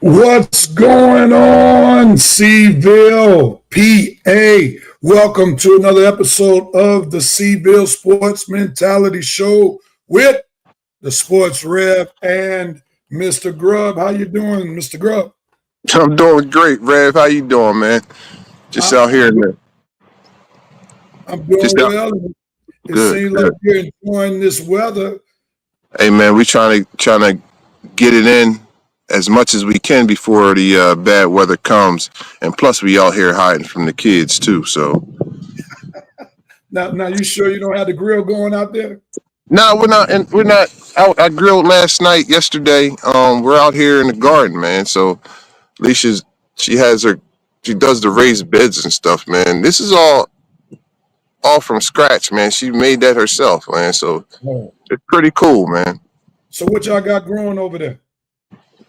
What's going on, Seville, PA? Welcome to another episode of the Seville Sports Mentality Show with the Sports Rev and Mr. Grubb. How you doing, Mr. Grubb? I'm doing great, Rev. How you doing, man? Just out here, man. I'm doing Just out. well. It Good, seems like good. you're enjoying this weather. Hey, man, we trying to get it in as much as we can before the bad weather comes, and plus we out here hiding from the kids too. So Now, you sure you don't have the grill going out there? no, we're not out. I grilled last night, yesterday. We're out here in the garden, man. So Alicia's she does the raised beds and stuff, man. This is all from scratch, man. She made that herself, man. So it's pretty cool, man. So what y'all got growing over there?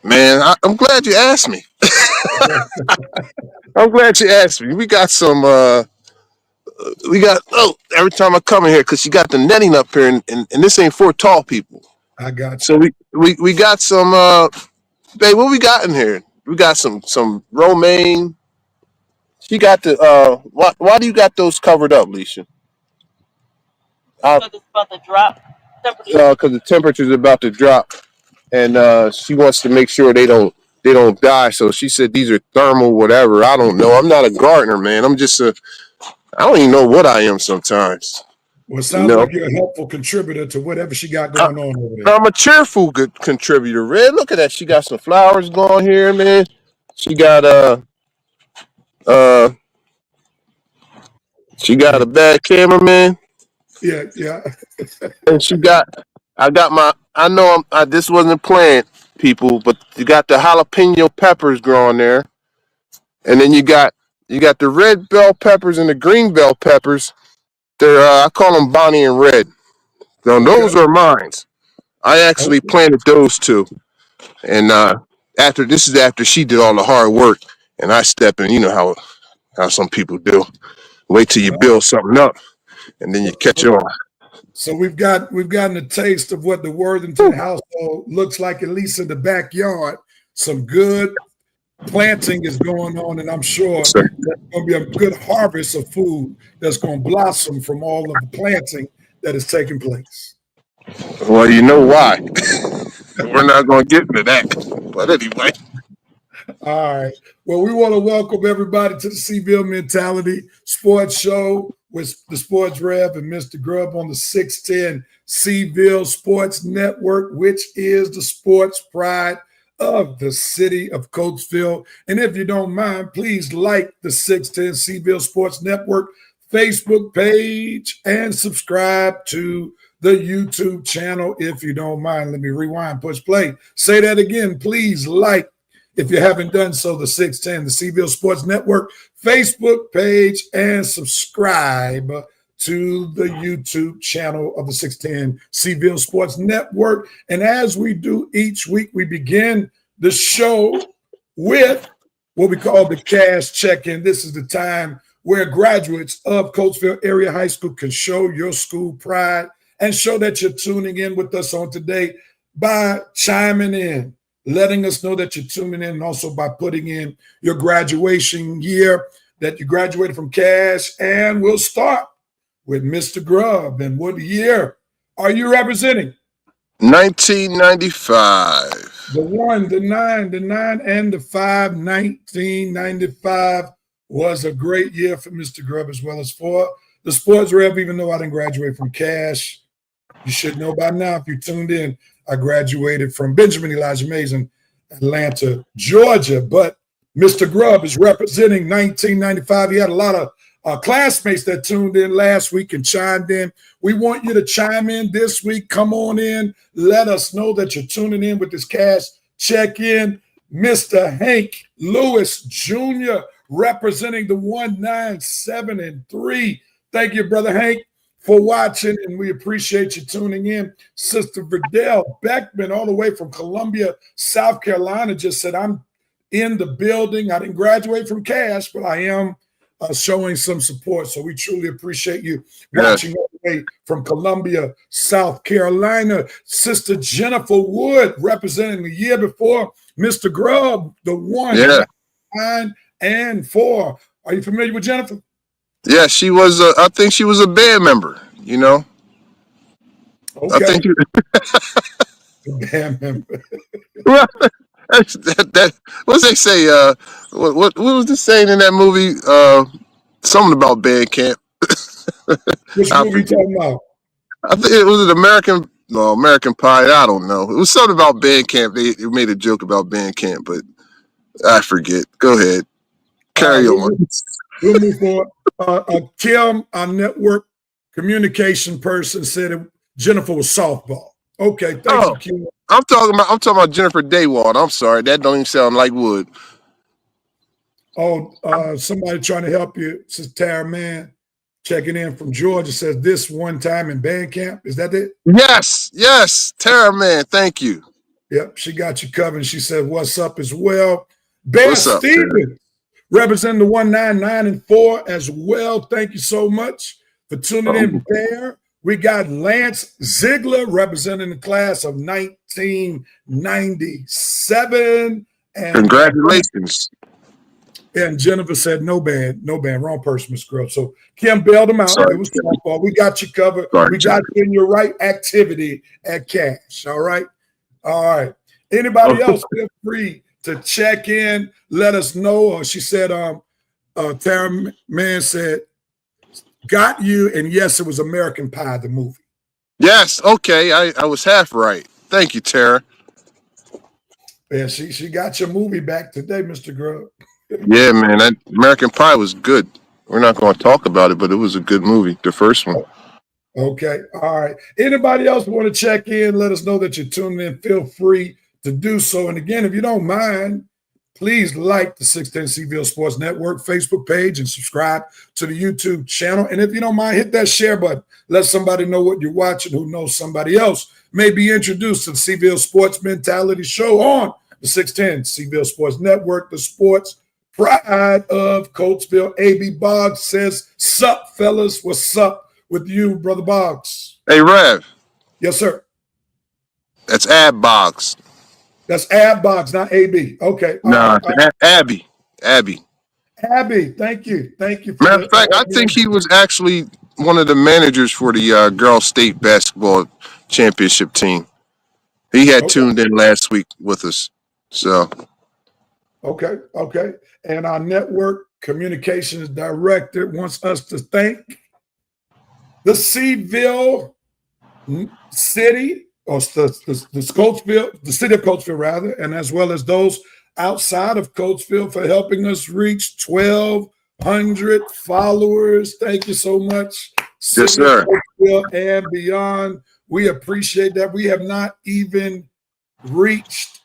Man, I'm glad you asked me. I'm glad you asked me. We got some. Every time I come in here, because you got the netting up here, and this ain't for tall people. I got you. So we got some. Babe, what we got in here? We got some romaine. She got the. Why do you got those covered up, Leisha? Because it's about to drop. Because the temperature's about to drop, and she wants to make sure they don't die. So she said these are thermal, whatever. I don't know. I'm not a gardener, man. I'm just a. I don't even know what I am sometimes. Well, it sounds like you're a helpful contributor to whatever she got going on over there. I'm a cheerful good contributor, Red. Look at that. She got some flowers going here, man. She got she got a bad cameraman. Yeah. And I know this wasn't planned, people, but you got the jalapeno peppers growing there. And then you got the red bell peppers and the green bell peppers. They're I call them Bonnie and Red. Now those are mine. I actually planted those two. And after she did all the hard work and I step in, you know how some people do. Wait till you build something up and then you catch on. So we've gotten a taste of what the Worthington household looks like, at least in the backyard. Some good planting is going on, and I'm sure there's going to be a good harvest of food that's going to blossom from all of the planting that is taking place. Well, you know why. We're not going to get into that. But anyway. All right. Well, we want to welcome everybody to the Seville Mentality Sports Show with the Sports Rev and Mr. Grubb on the 610 Seville Sports Network, which is the sports pride of the city of Coatesville. And if you don't mind, please like the 610 Seville Sports Network Facebook page and subscribe to the YouTube channel if you don't mind. Let me rewind, push play. Say that again. Please like, if you haven't done so, the 610, the Seville Sports Network Facebook page, and subscribe to the YouTube channel of the 610 Seville Sports Network. And as we do each week, we begin the show with what we call the cash check-in. This is the time where graduates of Coatesville Area High School can show your school pride and show that you're tuning in with us on today by chiming in, letting us know that you're tuning in, and also by putting in your graduation year that you graduated from Cash. And we'll start with Mr. Grubb. And what year are you representing? 1995. The 1, the 9, and the 5. 1995 was a great year for Mr. Grubb as well as for the Sports Rev, even though I didn't graduate from Cash. You should know by now if you tuned in. I graduated from Benjamin Elijah Mays in Atlanta, Georgia. But Mr. Grubb is representing 1995. He had a lot of classmates that tuned in last week and chimed in. We want you to chime in this week. Come on in. Let us know that you're tuning in with this cash check-in. Mr. Hank Lewis Jr. representing the 197-3. Thank you, Brother Hank, for watching, and we appreciate you tuning in. Sister Verdell Beckman, all the way from Columbia, South Carolina, just said, I'm in the building. I didn't graduate from Cash, but I am showing some support. So we truly appreciate you Yes. watching all the way from Columbia, South Carolina. Sister Jennifer Wood, representing the year before, Mr. Grubb, the 1, Yeah. 9, and 4. Are you familiar with Jennifer? Yeah, she was. I think she was a band member. You know. I Okay. think. Band member. Well, that what's they say? What was the saying in that movie? Something about band camp. Which I movie you forget. talking about? I think it was an American. No, American Pie. I don't know. It was something about band camp. They made a joke about band camp, but I forget. Go ahead. All Carry right, on. we'll move forward. Kim, our network communication person, said Jennifer was softball. Okay, thank you, Oh, Kim. I'm talking about Jennifer Daywalt. I'm sorry. That don't even sound like wood. Oh, somebody trying to help you. This is Tara Man checking in from Georgia. Says this one time in band camp. Is that it? Yes. Tara, man. Thank you. Yep, she got you covered. She said, "What's up?" as well. Bear What's up, Tara? Stevens, representing the 199 and 4 as well. Thank you so much for tuning in, Bear. We got Lance Ziegler representing the class of 1997. And Congratulations. And Jennifer said, no band, wrong person, Miss Grubb. So Kim bailed him out. Sorry, it was softball. We got you covered. Sorry, we got you in your right activity at Cash. All right. All right. Anybody else, feel free to check in. Let us know. She said, Tara Man said, got you. And yes, it was American Pie, the movie. Yes. Okay. I was half right. Thank you, Tara. Yeah, she got your movie back today, Mr. Grubb. Yeah, man. That American Pie was good. We're not going to talk about it, but it was a good movie. The first one. Okay. All right. Anybody else want to check in? Let us know that you're tuning in. Feel free to do so. And again, if you don't mind, please like the 610 Seville Sports Network Facebook page and subscribe to the YouTube channel. And if you don't mind, hit that share button. Let somebody know what you're watching who knows somebody else may be introduced to the Seville Sports Mentality Show on the 610 Seville Sports Network, the sports pride of Coatesville. A.B. Boggs says, sup, fellas? What's up with you, Brother Boggs? Hey, Rev. Yes, sir. That's Ab Boggs. That's Ab Boggs, not A.B. Okay. No, Abby. Abby. Abby, thank you. Thank you. Matter of fact, I think he was actually one of the managers for the girls' state basketball championship team. He had tuned in last week with us. So. Okay. And our network communications director wants us to thank the Seville city, or the Coatesville, the city of Coatesville, rather, and as well as those outside of Coatesville for helping us reach 1,200 followers. Thank you so much. Yes, sir. Coatesville and beyond. We appreciate that. We have not even reached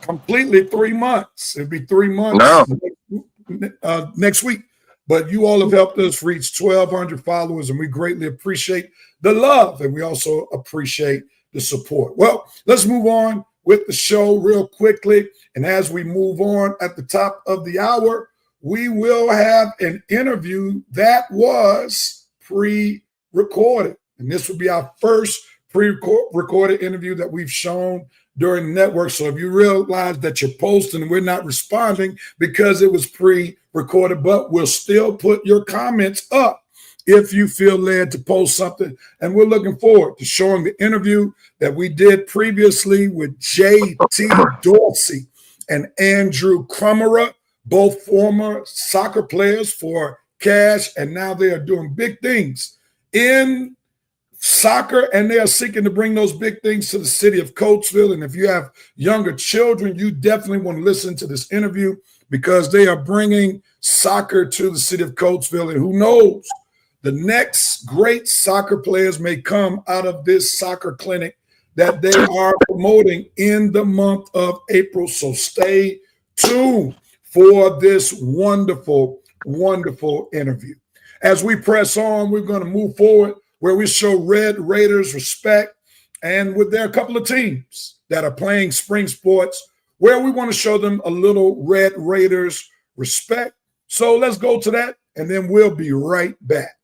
completely 3 months. It'd be 3 months next week. But you all have helped us reach 1,200 followers, and we greatly appreciate the love, and we also appreciate the support. Well, let's move on with the show real quickly. And as we move on at the top of the hour, we will have an interview that was pre-recorded. And this will be our first pre-recorded interview that we've shown during the network. So if you realize that you're posting and we're not responding because it was pre-recorded, but we'll still put your comments up if you feel led to post something. And we're looking forward to showing the interview that we did previously with J.T. Dorsey and Andrew Krummerer, both former soccer players for Cash, and now they are doing big things in soccer, and they are seeking to bring those big things to the city of Coatesville. And if you have younger children, you definitely want to listen to this interview because they are bringing soccer to the city of Coatesville. And who knows, the next great soccer players may come out of this soccer clinic that they are promoting in the month of April. So stay tuned for this wonderful, wonderful interview. As we press on, we're going to move forward where we show Red Raiders respect. And there are a couple of teams that are playing spring sports where we want to show them a little Red Raiders respect. So let's go to that and then we'll be right back.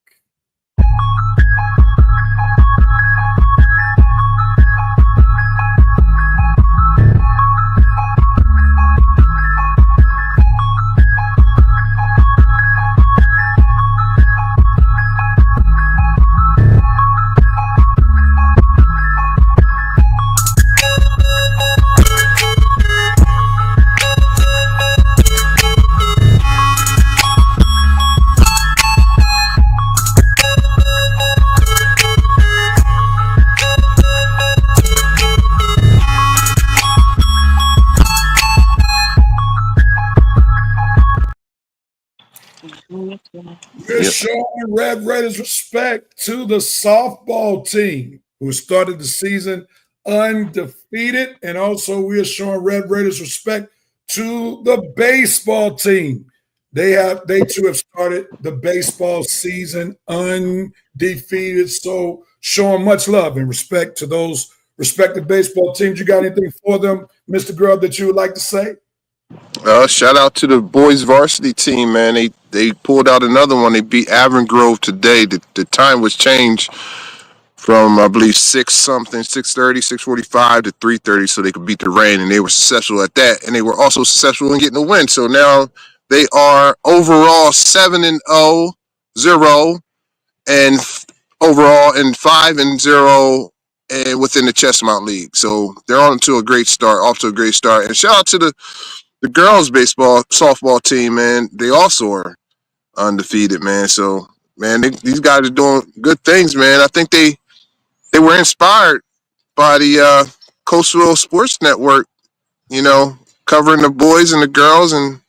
We're showing Red Raiders respect to the softball team who started the season undefeated. And also we are showing Red Raiders respect to the baseball team. They too have started the baseball season undefeated. So showing much love and respect to those respective baseball teams. You got anything for them, Mr. Grubb, that you would like to say? Shout out to the boys varsity team, man. They pulled out another one. They beat Avon Grove today. The time was changed from, I believe, 6-something, 6:30, 6:45 to 3:30 so they could beat the rain, and they were successful at that. And they were also successful in getting a win. So now they are overall 7-0, 0, and overall and 5-0 and within the Chestnut League. So they're off to a great start. And shout out to the girls baseball softball team, man. They also are undefeated, man. So, man, these guys are doing good things, man. I think they were inspired by the Coastal Sports Network, covering the boys and the girls and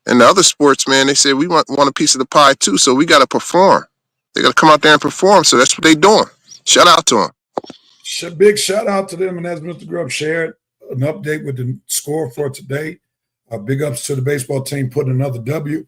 the other sports, man. They said we want a piece of the pie too, so we got to perform. They got to come out there and perform. So that's what they're doing. Shout out to them. Big shout out to them. And as Mr. Grubb shared an update with the score for today, big ups to the baseball team putting another W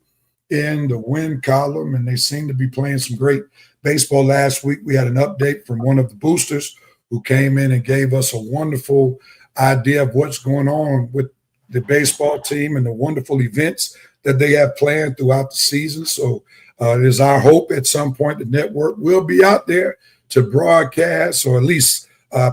in the win column, and they seem to be playing some great baseball. Last week, we had an update from one of the boosters who came in and gave us a wonderful idea of what's going on with the baseball team and the wonderful events that they have planned throughout the season. So it is our hope at some point the network will be out there to broadcast or at least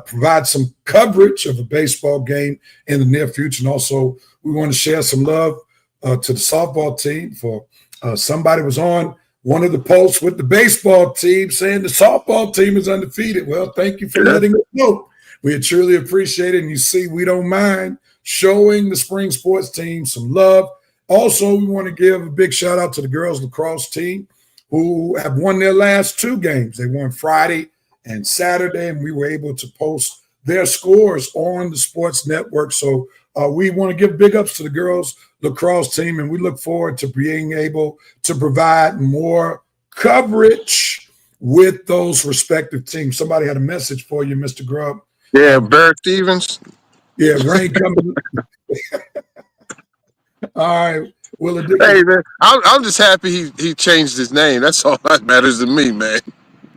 provide some coverage of a baseball game in the near future. And also, we want to share some love to the softball team for somebody was on one of the posts with the baseball team saying the softball team is undefeated. Well, thank you for letting us know. We truly appreciate it. And you see, we don't mind showing the spring sports team some love. Also, we want to give a big shout out to the girls lacrosse team who have won their last 2 games. They won Friday and Saturday, and we were able to post their scores on the sports network. So we want to give big ups to the girls lacrosse team, and we look forward to being able to provide more coverage with those respective teams. Somebody had a message for you, Mr. Grubb. Yeah, Barrett Stevens. Yeah, rain coming. All right. Well, hey, man, I'm just happy he changed his name. That's all that matters to me, man.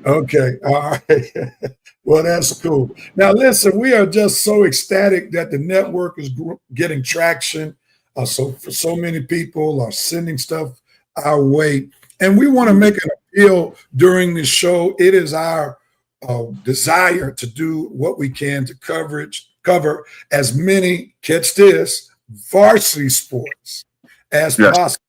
Okay. All right. Well, that's cool. Now, listen, we are just so ecstatic that the network is getting traction. So many people are sending stuff our way. And we want to make an appeal during this show. It is our desire to do what we can to cover as many, catch this, varsity sports as possible.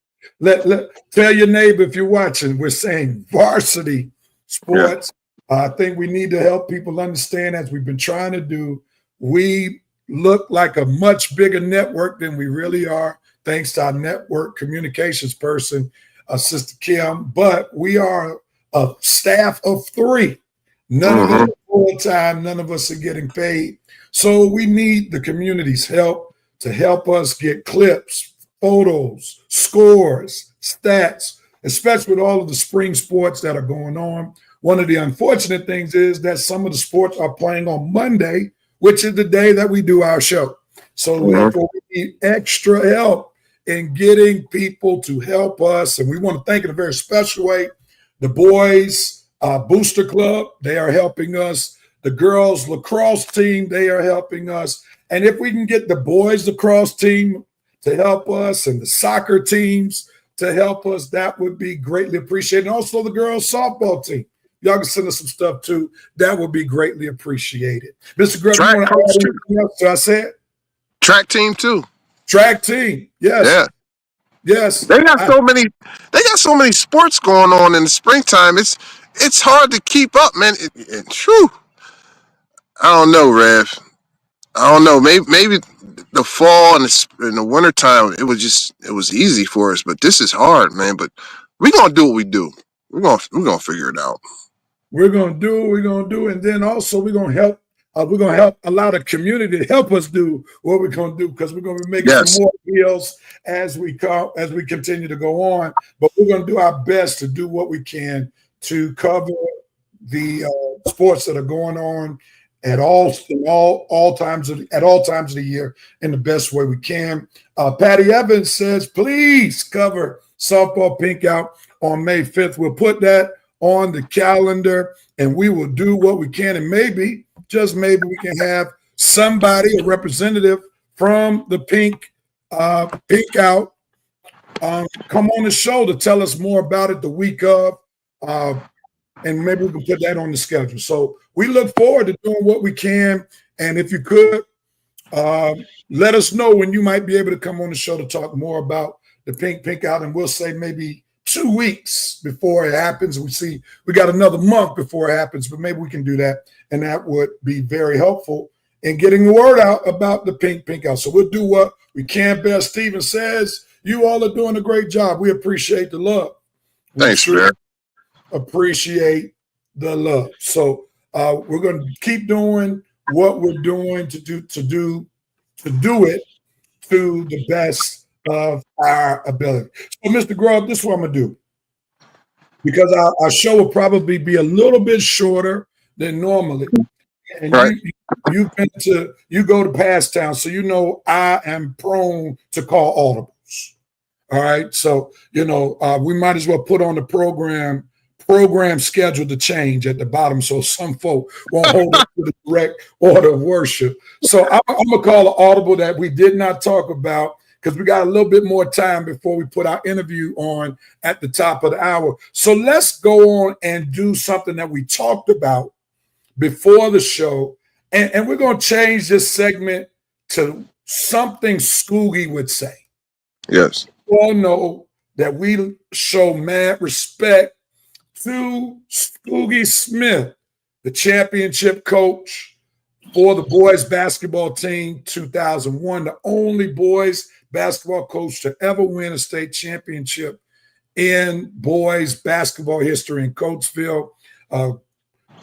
Tell your neighbor if you're watching, we're saying varsity sports. I think we need to help people understand, as we've been trying to do, we look like a much bigger network than we really are, thanks to our network communications person, Sister Kim. But we are a staff of 3. None of us are full-time. None of us are getting paid. So we need the community's help to help us get clips, photos, scores, stats, especially with all of the spring sports that are going on. One of the unfortunate things is that some of the sports are playing on Monday, which is the day that we do our show. So therefore, we need extra help in getting people to help us. And we want to thank in a very special way the boys booster club. They are helping us. The girls lacrosse team, they are helping us. And if we can get the boys lacrosse team to help us and the soccer teams to help us, that would be greatly appreciated. And also the girls softball team. Y'all can send us some stuff too. That would be greatly appreciated. Mr. Grubb, Track coach too. So I said track team too. Track team. Yes. Yeah. Yes. They got so many sports going on in the springtime. It's hard to keep up, man. True. I don't know, Rev. I don't know. Maybe the fall and the wintertime, it was easy for us, but this is hard, man. But we're gonna do what we do. We're gonna figure it out. We're gonna do what we're gonna do, and then also we're gonna help. We're gonna help allow the community to help us do what we're gonna do, because we're gonna be making some more deals as we continue to go on. But we're gonna do our best to do what we can to cover the sports that are going on at all times of the year in the best way we can. Patty Evans says, please cover softball pink out on May 5th. We'll put that on the calendar, and we will do what we can. And maybe, just maybe, we can have somebody, a representative from the pink out, come on the show to tell us more about it the week of, and maybe we can put that on the schedule. So we look forward to doing what we can. And if you could, let us know when you might be able to come on the show to talk more about the pink out, and we'll say maybe 2 weeks before it happens. We got another month before it happens, but maybe we can do that, and that would be very helpful in getting the word out about the pink out. So we'll do what we can best. Steven says, you all are doing a great job. We appreciate the love. Thanks, man. Appreciate the love. So we're going to keep doing what we're doing to do it to the best of our ability. So, Mr. Grubb, this is what I'm going to do, because our show will probably be a little bit shorter than normally. And right. you go to Passtown, so you know I am prone to call audibles. All right. So, we might as well put on the program schedule to change at the bottom, so some folk won't hold up to the direct order of worship. So I'm going to call an audible that we did not talk about, because we got a little bit more time before we put our interview on at the top of the hour. So let's go on and do something that we talked about before the show. And we're going to change this segment to something Scoogie would say. Yes. We all know that we show mad respect to Scoogie Smith, the championship coach for the boys basketball team 2001, the only boys basketball coach to ever win a state championship in boys basketball history in Coatesville.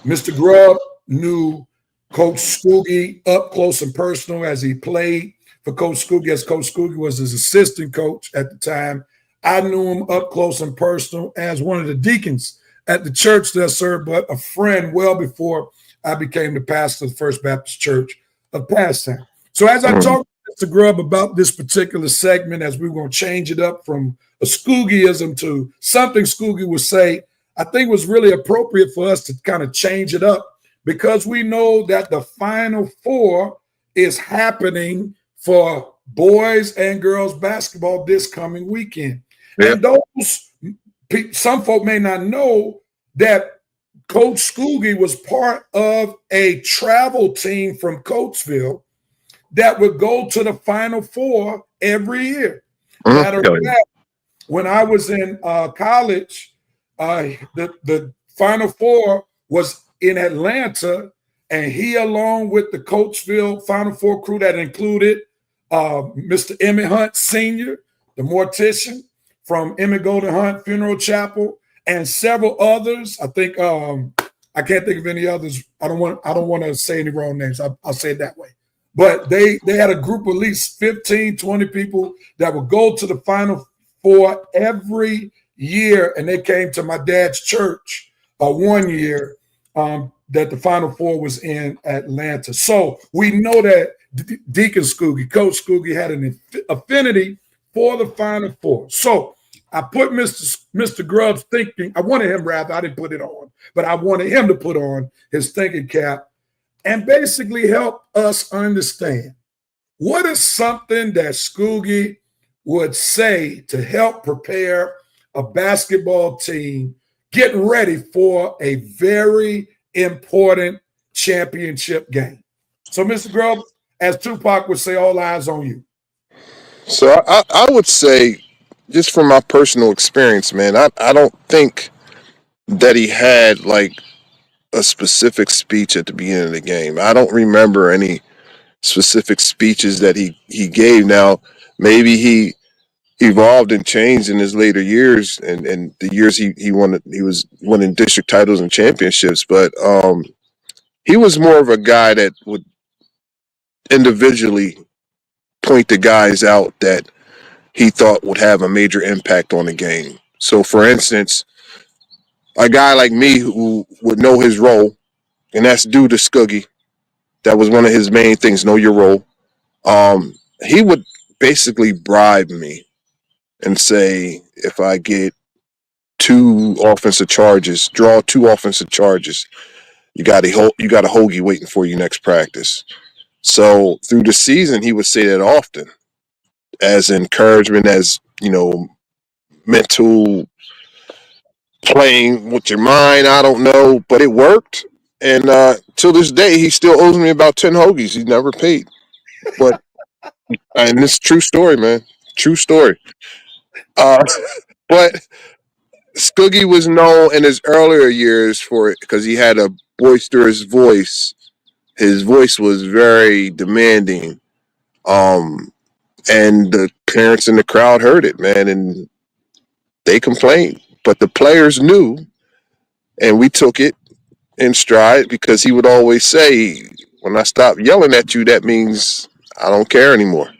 Mr. Grubb knew Coach Scoogie up close and personal as he played for Coach Scoogie, as Coach Scoogie was his assistant coach at the time. I knew him up close and personal as one of the deacons at the church that I served, but a friend well before I became the pastor of the First Baptist Church of Passtown. So as I talked to Mr. Grubb about this particular segment, as we were going to change it up from a Scoogieism to something Scoogie would say, I think it was really appropriate for us to kind of change it up, because we know that the Final Four is happening for boys and girls basketball this coming weekend. Yep. And some folk may not know that Coach Scoogie was part of a travel team from Coatesville that would go to the Final Four every year. Matter of fact, when I was in college, the Final Four was in Atlanta, and he, along with the Coatesville Final Four crew that included Mr. Emmett Hunt Sr., the mortician from Emmett Golden Hunt Funeral Chapel, and several others. I think I can't think of any others. I don't want to say any wrong names. I'll say it that way. But they had a group of at least 15, 20 people that would go to the Final Four every year, and they came to my dad's church one year that the Final Four was in Atlanta. So we know that Deacon Scoogie, Coach Scoogie, had an affinity for the Final Four. So I put Mr. Grubb's thinking, I didn't put it on, but I wanted him to put on his thinking cap and basically help us understand what is something that Scoogie would say to help prepare a basketball team get ready for a very important championship game? So, Mr. Grubb, as Tupac would say, all eyes on you. So I would say, just from my personal experience, man, I don't think that he had like a specific speech at the beginning of the game. I don't remember any specific speeches that he gave. Now, maybe he evolved and changed in his later years, and the years he was winning district titles and championships, but he was more of a guy that would individually point the guys out that he thought would have a major impact on the game. So, for instance, a guy like me who would know his role, and that's due to Skuggy. That was one of his main things: know your role. He would basically bribe me and say, if I get draw 2 offensive charges, you got a hoagie waiting for you next practice. So through the season, he would say that often as encouragement, as mental playing with your mind. I don't know, but it worked. And till this day, he still owes me about 10 hoagies. He's never paid. But and this is a true story, man. True story. Uh, but Skuggy was known in his earlier years for it because he had a boisterous voice. His voice was very demanding. And the parents in the crowd heard it, man, and they complained. But the players knew, and we took it in stride because he would always say, when I stop yelling at you, that means I don't care anymore.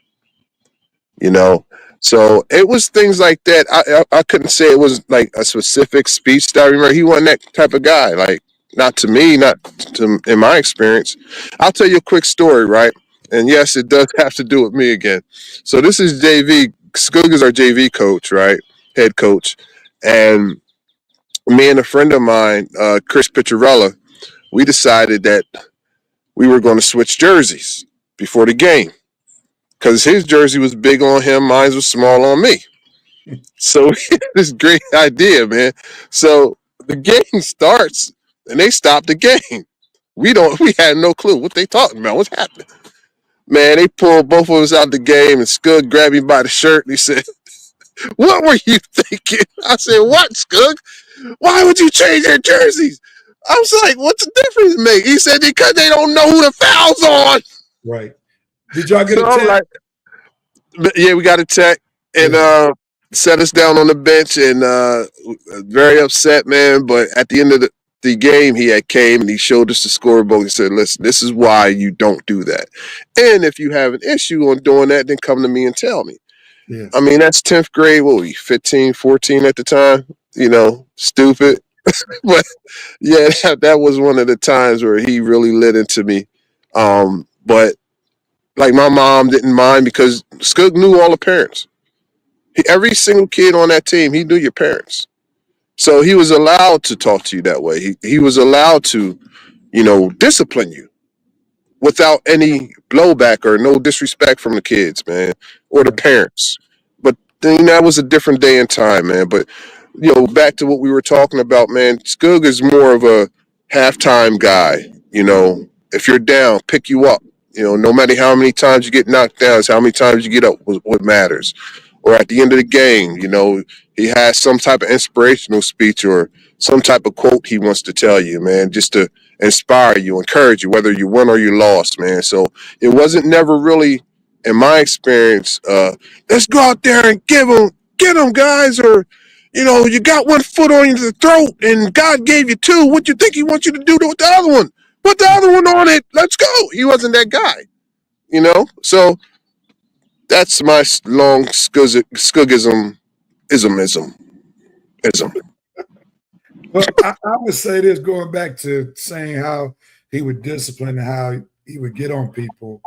You know, so it was things like that. I couldn't say it was like a specific speech that I remember. He wasn't that type of guy. Like, not to me, not to in my experience. I'll tell you a quick story, right? And yes, it does have to do with me again. So this is JV. Skoog is our JV coach, right? Head coach. And me and a friend of mine, Chris Picciarella, we decided that we were going to switch jerseys before the game because his jersey was big on him, mine was small on me. So this great idea, man. So the game starts and they stop the game. We had no clue what they talking about. What's happening? Man, they pulled both of us out the game and Skug grabbed me by the shirt and he said, "What were you thinking?" I said, "What, Skug? Why would you change their jerseys?" I was like, "What's the difference make?" He said, "Because they don't know who the foul's on." Right. Did y'all get So a I'm tech? like, yeah, we got a tech and set us down on the bench and very upset, man. But at the end of the game, he had came and he showed us the scoreboard. He said, "Listen, this is why you don't do that. And if you have an issue on doing that, then come to me and tell me." Yes. I mean, that's 10th grade. What were we, 15, 14 at the time? Stupid. But yeah, that was one of the times where he really lit into me. But like my mom didn't mind because Skug knew all the parents. Every single kid on that team, he knew your parents. So he was allowed to talk to you that way. He was allowed to, discipline you without any blowback or no disrespect from the kids, man, or the parents. But then that was a different day and time, man. But back to what we were talking about, man. Skug is more of a halftime guy. If you're down, pick you up. No matter how many times you get knocked down, it's how many times you get up what matters. Or at the end of the game, he has some type of inspirational speech or some type of quote he wants to tell you, man, just to inspire you, encourage you, whether you win or you lost, man. So it wasn't never really, in my experience, let's go out there and get them, guys, or you got one foot on your throat and God gave you two. What you think he wants you to do with the other one? Put the other one on it. Let's go. He wasn't that guy, So that's my long Skuggism. Well, I would say this, going back to saying how he would discipline and how he would get on people.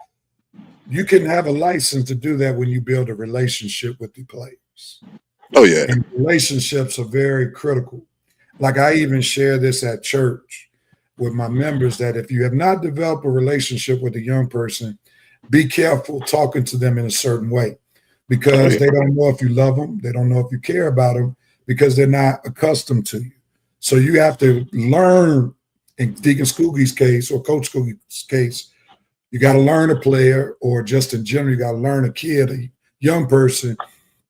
You can have a license to do that when you build a relationship with the players. Oh, yeah. And relationships are very critical. Like, I even share this at church with my members, that if you have not developed a relationship with a young person, be careful talking to them in a certain way. because they don't know if you love them. They don't know if you care about them because they're not accustomed to you. So you have to learn, in Deacon Skoogie's case or Coach Skoogie's case, you got to learn a player, or just in general, you got to learn a kid, a young person,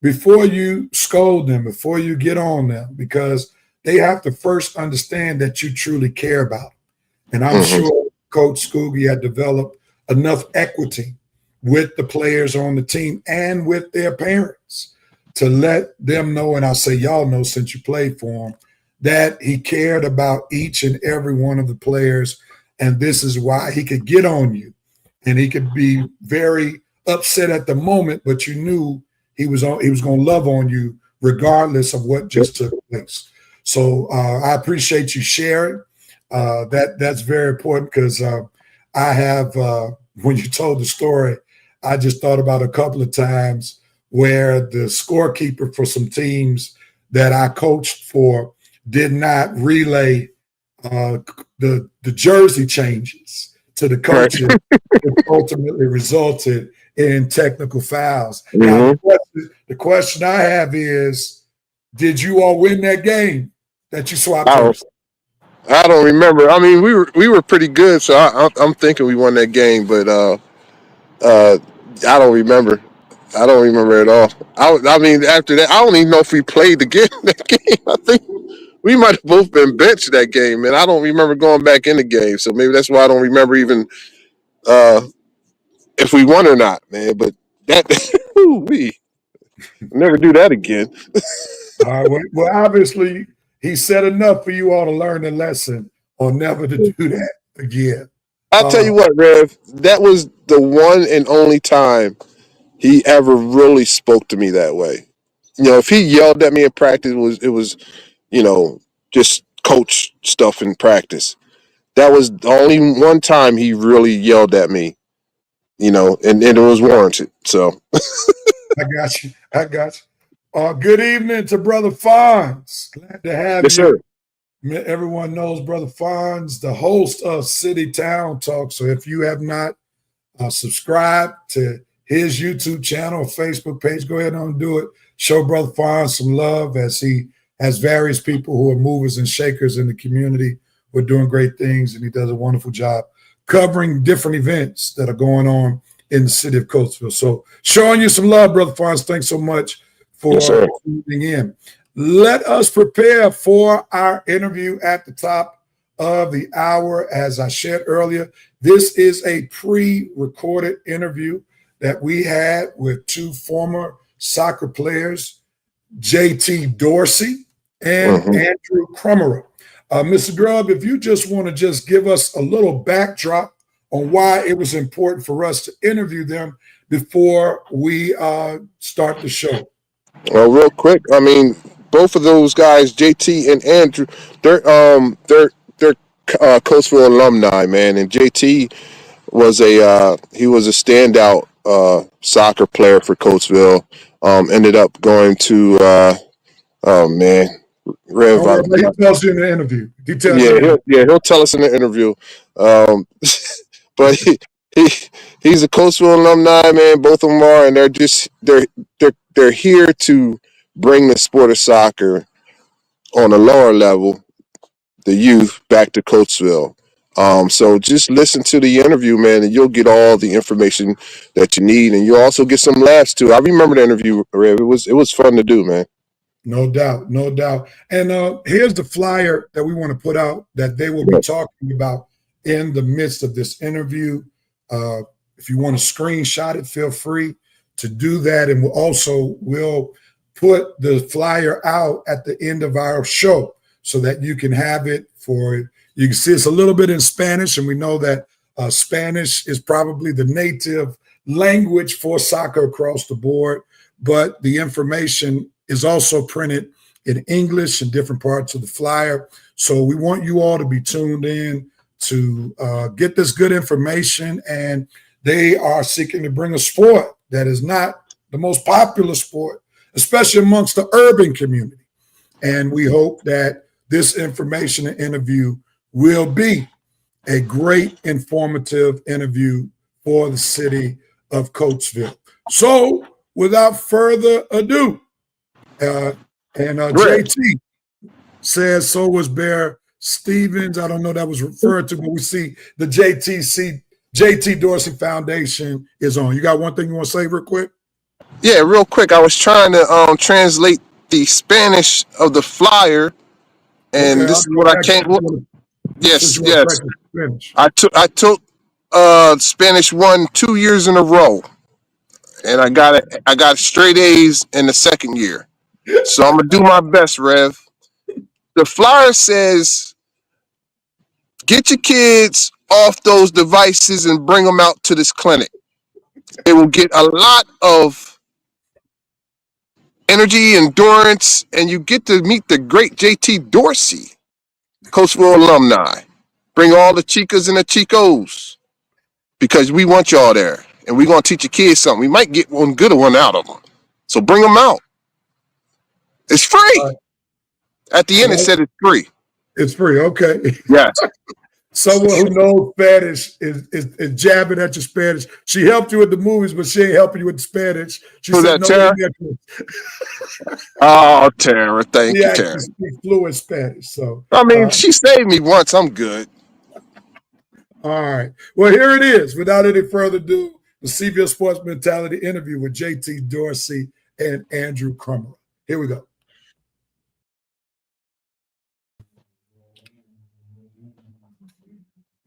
before you scold them, before you get on them, because they have to first understand that you truly care about them. And I'm sure Coach Skoogie had developed enough equity with the players on the team and with their parents to let them know, and I say y'all know since you played for him, that he cared about each and every one of the players, and this is why he could get on you. And he could be very upset at the moment, but you knew he was going to love on you regardless of what just took place. So I appreciate you sharing. That's very important, because I have, when you told the story, I just thought about a couple of times where the scorekeeper for some teams that I coached for did not relay the jersey changes to the coaches. It ultimately resulted in technical fouls. Now, the question I have is, did you all win that game that you swapped jerseys? I don't remember. I mean, we were pretty good, so I'm thinking we won that game, but I don't remember. I don't remember at all. I mean, after that, I don't even know if we played again that game. I think we might have both been benched that game, and I don't remember going back in the game. So maybe that's why I don't remember even if we won or not, man. But that we never do that again. All right. Well, obviously, he said enough for you all to learn the lesson on never to do that again. I'll tell you what, Rev, that was the one and only time he ever really spoke to me that way. You know, if he yelled at me in practice, it was just coach stuff in practice. That was the only one time he really yelled at me, and it was warranted. So I got you. Good evening to Brother Fonz. Glad to have yes, you. sir. Everyone knows Brother Fonz, the host of City Town Talk. So if you have not subscribed to his YouTube channel or Facebook page, go ahead and do it. Show Brother Fonz some love, as he has various people who are movers and shakers in the community who are doing great things, and he does a wonderful job covering different events that are going on in the city of Coatesville. So showing you some love, Brother Fonz. Thanks so much for tuning in. Let us prepare for our interview at the top of the hour. As I shared earlier, this is a pre-recorded interview that we had with two former soccer players, JT Dorsey and Andrew Krummerer. Mr. Grubb, if you just want to just give us a little backdrop on why it was important for us to interview them before we start the show. Well, real quick, I mean, both of those guys, JT and Andrew, they're Coastville alumni, man. And JT was a standout soccer player for Coatesville. Ended up going to oh man, Rev. He tells you in the interview. He'll tell us in the interview. But he's a Coastville alumni, man. Both of them are, and they're here to bring the sport of soccer on a lower level, the youth, back to Coatesville. So just listen to the interview, man, and you'll get all the information that you need, and you'll also get some laughs too. I remember the interview, Rev. It was fun to do, man. No doubt. And here's the flyer that we want to put out that they will be talking about in the midst of this interview. If you want to screenshot it, feel free to do that. And we'll put the flyer out at the end of our show so that you can have it you can see it's a little bit in Spanish, and we know that Spanish is probably the native language for soccer across the board, but the information is also printed in English in different parts of the flyer. So we want you all to be tuned in to get this good information, and they are seeking to bring a sport that is not the most popular sport, especially amongst the urban community. And we hope that this information and interview will be a great informative interview for the city of Coatesville. So without further ado, JT says so was Bear Stevens. I don't know that was referred to, but we see the JT Dorsey Foundation is on. You got one thing you want to say real quick? Yeah, real quick. I was trying to translate the Spanish of the flyer, and this is what I came. Yes. I took Spanish 1 2 years in a row, and I got straight A's in the second year. So I'm gonna do my best, Rev. The flyer says, "Get your kids off those devices and bring them out to this clinic. They will get a lot of energy, endurance, and you get to meet the great JT Dorsey, Coastville alumni. Bring all the chicas and the chicos because we want y'all there, and we're going to teach your kids something. We might get one good one out of them. So bring them out. It's free." At the end, it said it's free. It's free. Okay. Yes. Someone who knows Spanish is jabbing at your Spanish. She helped you with the movies, but she ain't helping you with the Spanish. She Was said, that Tara? Oh, Tara. Thank you, Tara. She speaks fluent Spanish. So I mean, she saved me once. I'm good. All right. Well, here it is. Without any further ado, the CVL Sports Mentality interview with JT Dorsey and Andrew Krummerer. Here we go.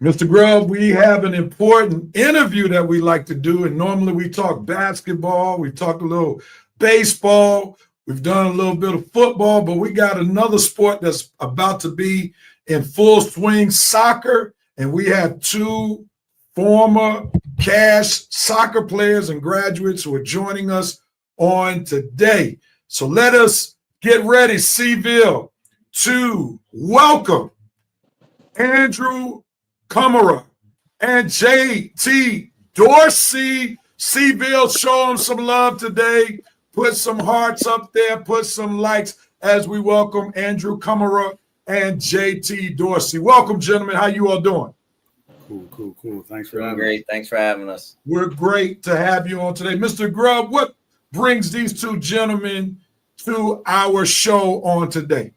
Mr. Grubb, we have an important interview that we like to do, and normally we talk basketball, we talk a little baseball, we've done a little bit of football, but we got another sport that's about to be in full swing, soccer, and we have two former Cash soccer players and graduates who are joining us on today. So let us get ready, Seville, to welcome Andrew Krummerer and JT Dorsey. Seville, show them some love today. Put some hearts up there. Put some likes as we welcome Andrew Krummerer and JT Dorsey. Welcome, gentlemen. How you all doing? Cool. Thanks for having us. Great. Thanks for having us. We're great to have you on today. Mr. Grubb, what brings these two gentlemen to our show on today?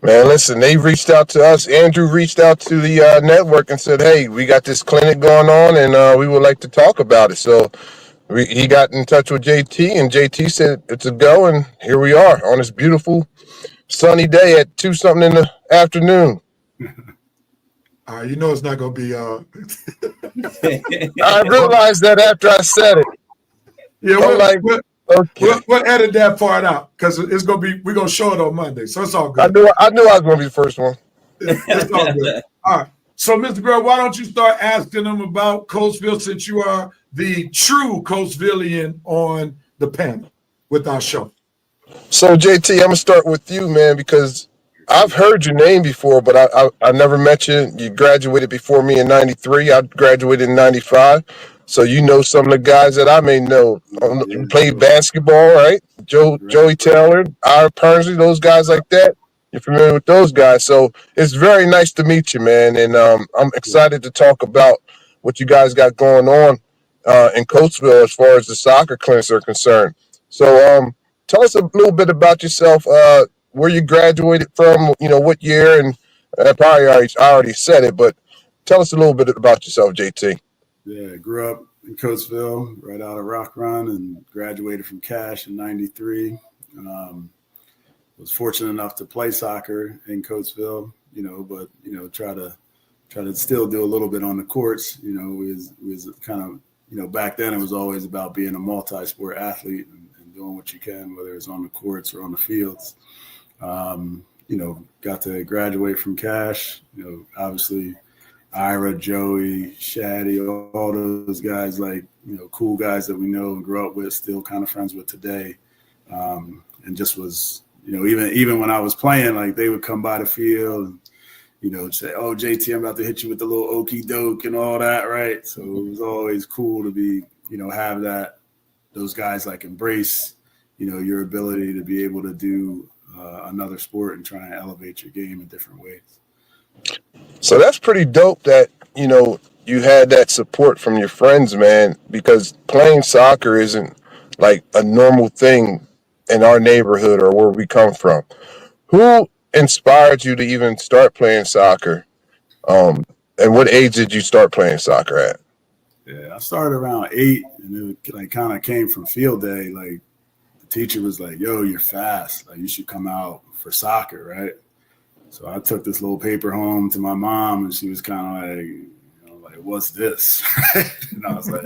Man, listen, they reached out to us. Andrew reached out to the network and said, hey, we got this clinic going on, and we would like to talk about it. So he got in touch with JT, and JT said it's a go, and here we are on this beautiful sunny day at 2-something in the afternoon. You know it's not going to be... I realized that after I said it. Yeah, we'll edit that part out because it's going to be... We're going to show it on Monday, so it's all good. I knew I was going to be the first one. It's all good. All right. So, Mr. Grubb, why don't you start asking them about Coastville since you are the true Coastvillian on the panel with our show? So, JT, I'm going to start with you, man, because I've heard your name before, but I never met you. You graduated before me in 93. I graduated in 95. So you know some of the guys that I may know. You played basketball, right? Joey Taylor, Ira Pernsley, those guys like that. You're familiar with those guys. So it's very nice to meet you, man. And I'm excited to talk about what you guys got going on in Coatesville as far as the soccer clinics are concerned. So tell us a little bit about yourself, where you graduated from, what year, and I already said it, but tell us a little bit about yourself, JT. Yeah, grew up in Coatesville, right out of Rock Run, and graduated from Cash in 93. Was fortunate enough to play soccer in Coatesville, but try to still do a little bit on the courts. Was kind of back then it was always about being a multi-sport athlete and doing what you can, whether it's on the courts or on the fields. Got to graduate from Cash. Obviously Ira, Joey, Shaddy, all those guys, cool guys that we know and grew up with, still kind of friends with today. And just was, even when I was playing, they would come by the field and, say, oh, JT, I'm about to hit you with the little okie doke and all that, right? So it was always cool to be, have those guys embrace, your ability to be able to do another sport and try and elevate your game in different ways. So that's pretty dope that, you had that support from your friends, man, because playing soccer isn't like a normal thing in our neighborhood or where we come from. Who inspired you to even start playing soccer? And what age did you start playing soccer at? Yeah, I started around 8, and it like kind of came from field day. Like the teacher was like, "Yo, you're fast. Like you should come out for soccer, right?" So I took this little paper home to my mom, and she was kind of like, like, "What's this?" And I was like,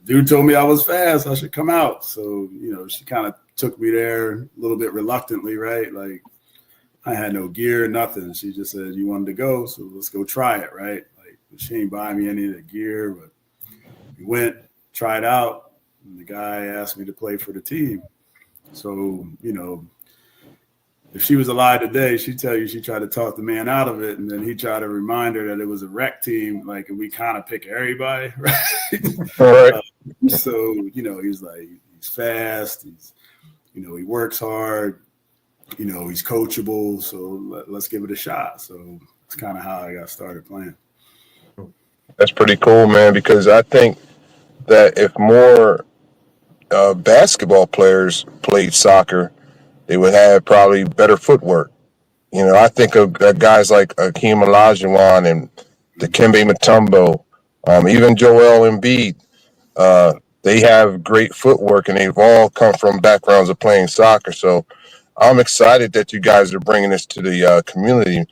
"Dude told me I was fast. I should come out." So she kind of took me there a little bit reluctantly, right? Like I had no gear, nothing. She just said, "You wanted to go, so let's go try it," right? Like she ain't buy me any of the gear, but we went, tried out, and the guy asked me to play for the team. So, if she was alive today, she'd tell you she tried to talk the man out of it, and then he tried to remind her that it was a rec team, like, and we kind of pick everybody, right? All right. So, he's like, he's fast, he works hard, he's coachable, so let's give it a shot. So that's kind of how I got started playing. That's pretty cool, man, because I think that if more basketball players played soccer, they would have probably better footwork. I think of guys like Akeem Olajuwon and Dikembe Mutombo, even Joel Embiid. They have great footwork, and they've all come from backgrounds of playing soccer. So I'm excited that you guys are bringing this to the community.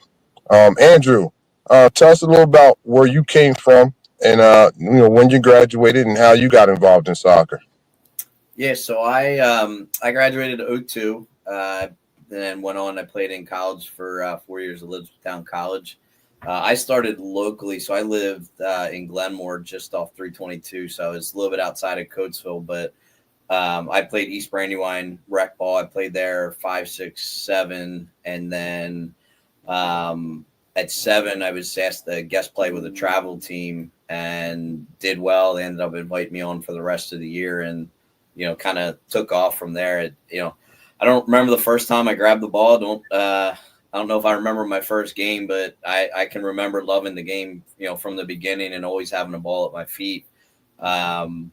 Andrew, tell us a little about where you came from and when you graduated and how you got involved in soccer. Yeah, so I graduated in 2002, then went on. I played in college for 4 years at Elizabethtown College. I started locally, so I lived in Glenmore, just off 322, so I was a little bit outside of Coatesville, but I played East Brandywine rec ball. I played there 5, 6, 7, and then at 7, I was asked to guest play with a travel team and did well. They ended up inviting me on for the rest of the year, and kind of took off from there. I don't remember the first time I grabbed the ball. I don't know if I remember my first game, but I can remember loving the game, from the beginning and always having the ball at my feet. And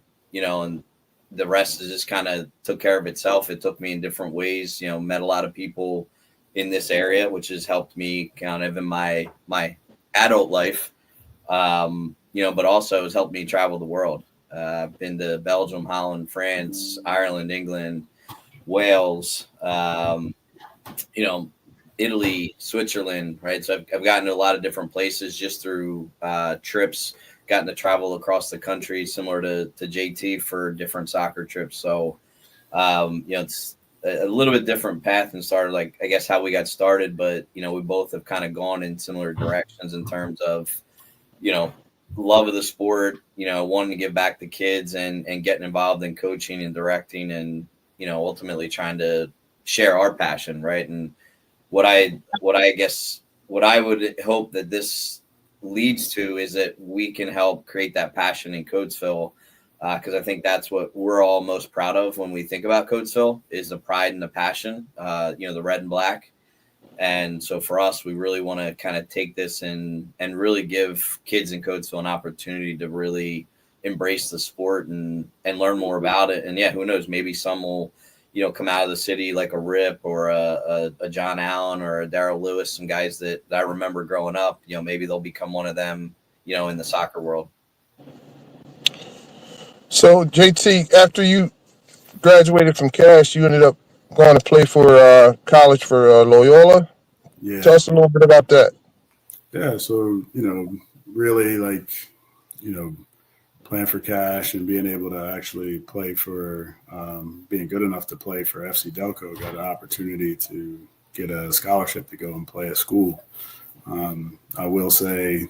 the rest is just kind of took care of itself. It took me in different ways, met a lot of people in this area, which has helped me kind of in my adult life, but also has helped me travel the world. I've been to Belgium, Holland, France, Ireland, England, Wales, Italy, Switzerland, right? So I've gotten to a lot of different places just through trips, gotten to travel across the country, similar to JT for different soccer trips. So, it's a little bit different path and started, like, I guess how we got started, but, we both have kind of gone in similar directions in terms of, love of the sport, wanting to give back to kids and getting involved in coaching and directing and, ultimately trying to share our passion. Right. And what I would hope that this leads to is that we can help create that passion in Coatesville. Because I think that's what we're all most proud of when we think about Coatesville is the pride and the passion, the red and black. And so for us, we really want to kind of take this and really give kids in Coatesville an opportunity to really embrace the sport and learn more about it. And yeah, who knows, maybe some will, come out of the city like a Rip or a John Allen or a Darryl Lewis, some guys that I remember growing up, maybe they'll become one of them, in the soccer world. So, JT, after you graduated from Cash, you ended up going to play for college for Loyola. Yeah. Tell us a little bit about that. Yeah. So, really like, playing for Cash and being able to actually play for, being good enough to play for FC Delco, got an opportunity to get a scholarship to go and play at school. I will say,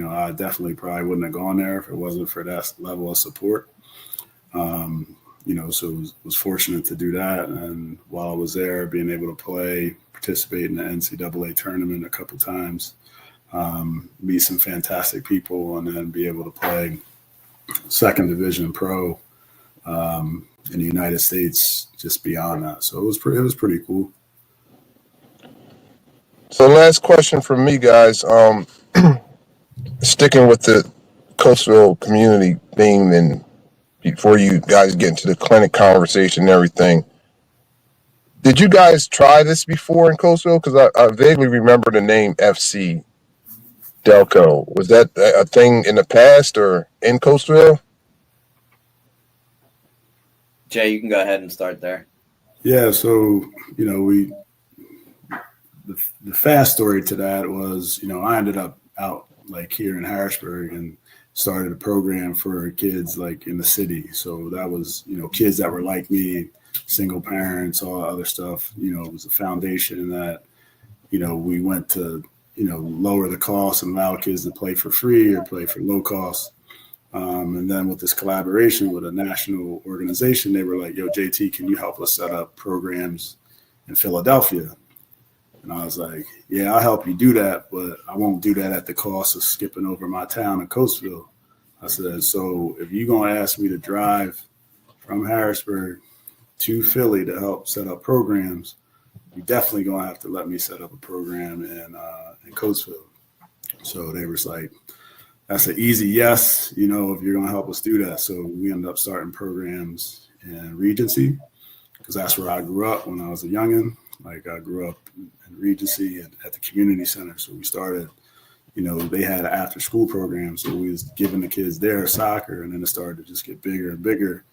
I definitely probably wouldn't have gone there if it wasn't for that level of support. So was fortunate to do that. And while I was there, being able to play, participate in the NCAA tournament a couple times, meet some fantastic people, and then be able to play second division pro in the United States just beyond that. So it was pretty cool. So last question from me, guys. Sticking with the Coatesville community theme and before you guys get into the clinic conversation and everything. Did you guys try this before in Coastville? Because I vaguely remember the name FC Delco. Was that a thing in the past or in Coastville? Jay, you can go ahead and start there. Yeah, so the fast story to that was, I ended up out like here in Harrisburg and started a program for kids like in the city. So that was, kids that were like me, single parents, all that other stuff. It was a foundation that, we went to, lower the cost and allow kids to play for free or play for low cost. And then with this collaboration with a national organization, they were like, yo, JT, can you help us set up programs in Philadelphia? And I was like, yeah, I'll help you do that, but I won't do that at the cost of skipping over my town in Coastville. I said, so if you're going to ask me to drive from Harrisburg to Philly to help set up programs, you definitely going to have to let me set up a program in Coastville. So they was like, that's an easy yes, if you're going to help us do that. So we ended up starting programs in Regency because that's where I grew up when I was a youngin'. Like I grew up in Regency at the community center. So we started, they had an after school program. So we was giving the kids their soccer, and then it started to just get bigger and bigger.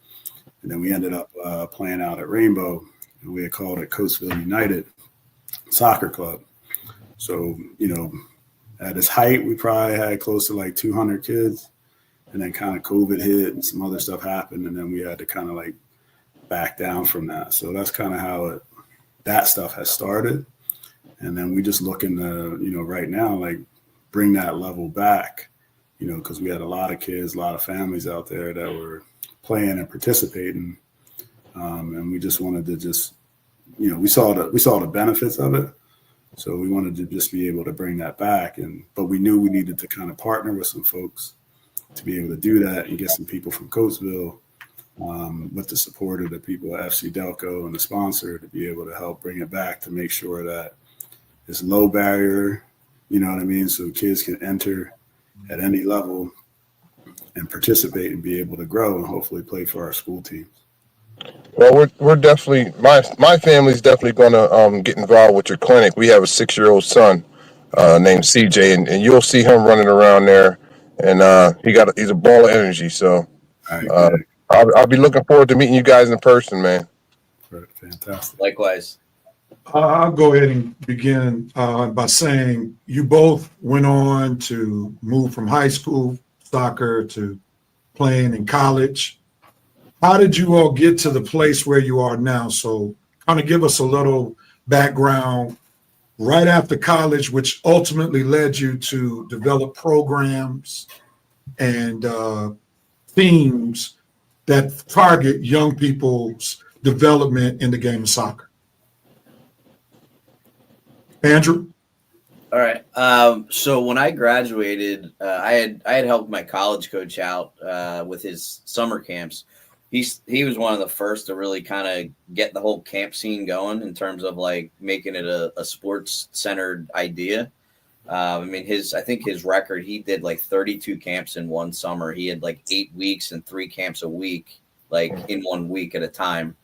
And then we ended up playing out at Rainbow, and we had called it Coastville United Soccer Club. So, at its height, we probably had close to like 200 kids, and then kind of COVID hit and some other stuff happened, and then we had to kind of like back down from that. So that's kind of how that stuff has started. And then we just looking to, right now, like bring that level back, because we had a lot of kids, a lot of families out there that were playing and participating. And we just wanted to just, we saw the benefits of it. So we wanted to just be able to bring that back. But we knew we needed to kind of partner with some folks to be able to do that and get some people from Coastville with the support of the people at FC Delco and the sponsor to be able to help bring it back to make sure that it's low barrier, you know what I mean? So kids can enter at any level and participate and be able to grow and hopefully play for our school teams. Well, we're definitely my family's definitely going to get involved with your clinic. We have a 6-year-old son named CJ, and you'll see him running around there, and he's a ball of energy. So I'll be looking forward to meeting you guys in person, man. Fantastic. Likewise. I'll go ahead and begin by saying you both went on to move from high school soccer to playing in college. How did you all get to the place where you are now? So kind of give us a little background right after college, which ultimately led you to develop programs and themes that target young people's development in the game of soccer. Andrew? All right. So when I graduated, I had helped my college coach out with his summer camps. He was one of the first to really kind of get the whole camp scene going in terms of like making it a sports centered idea. I think his record, he did like 32 camps in one summer. He had like 8 weeks and 3 camps a week, like in 1 week at a time.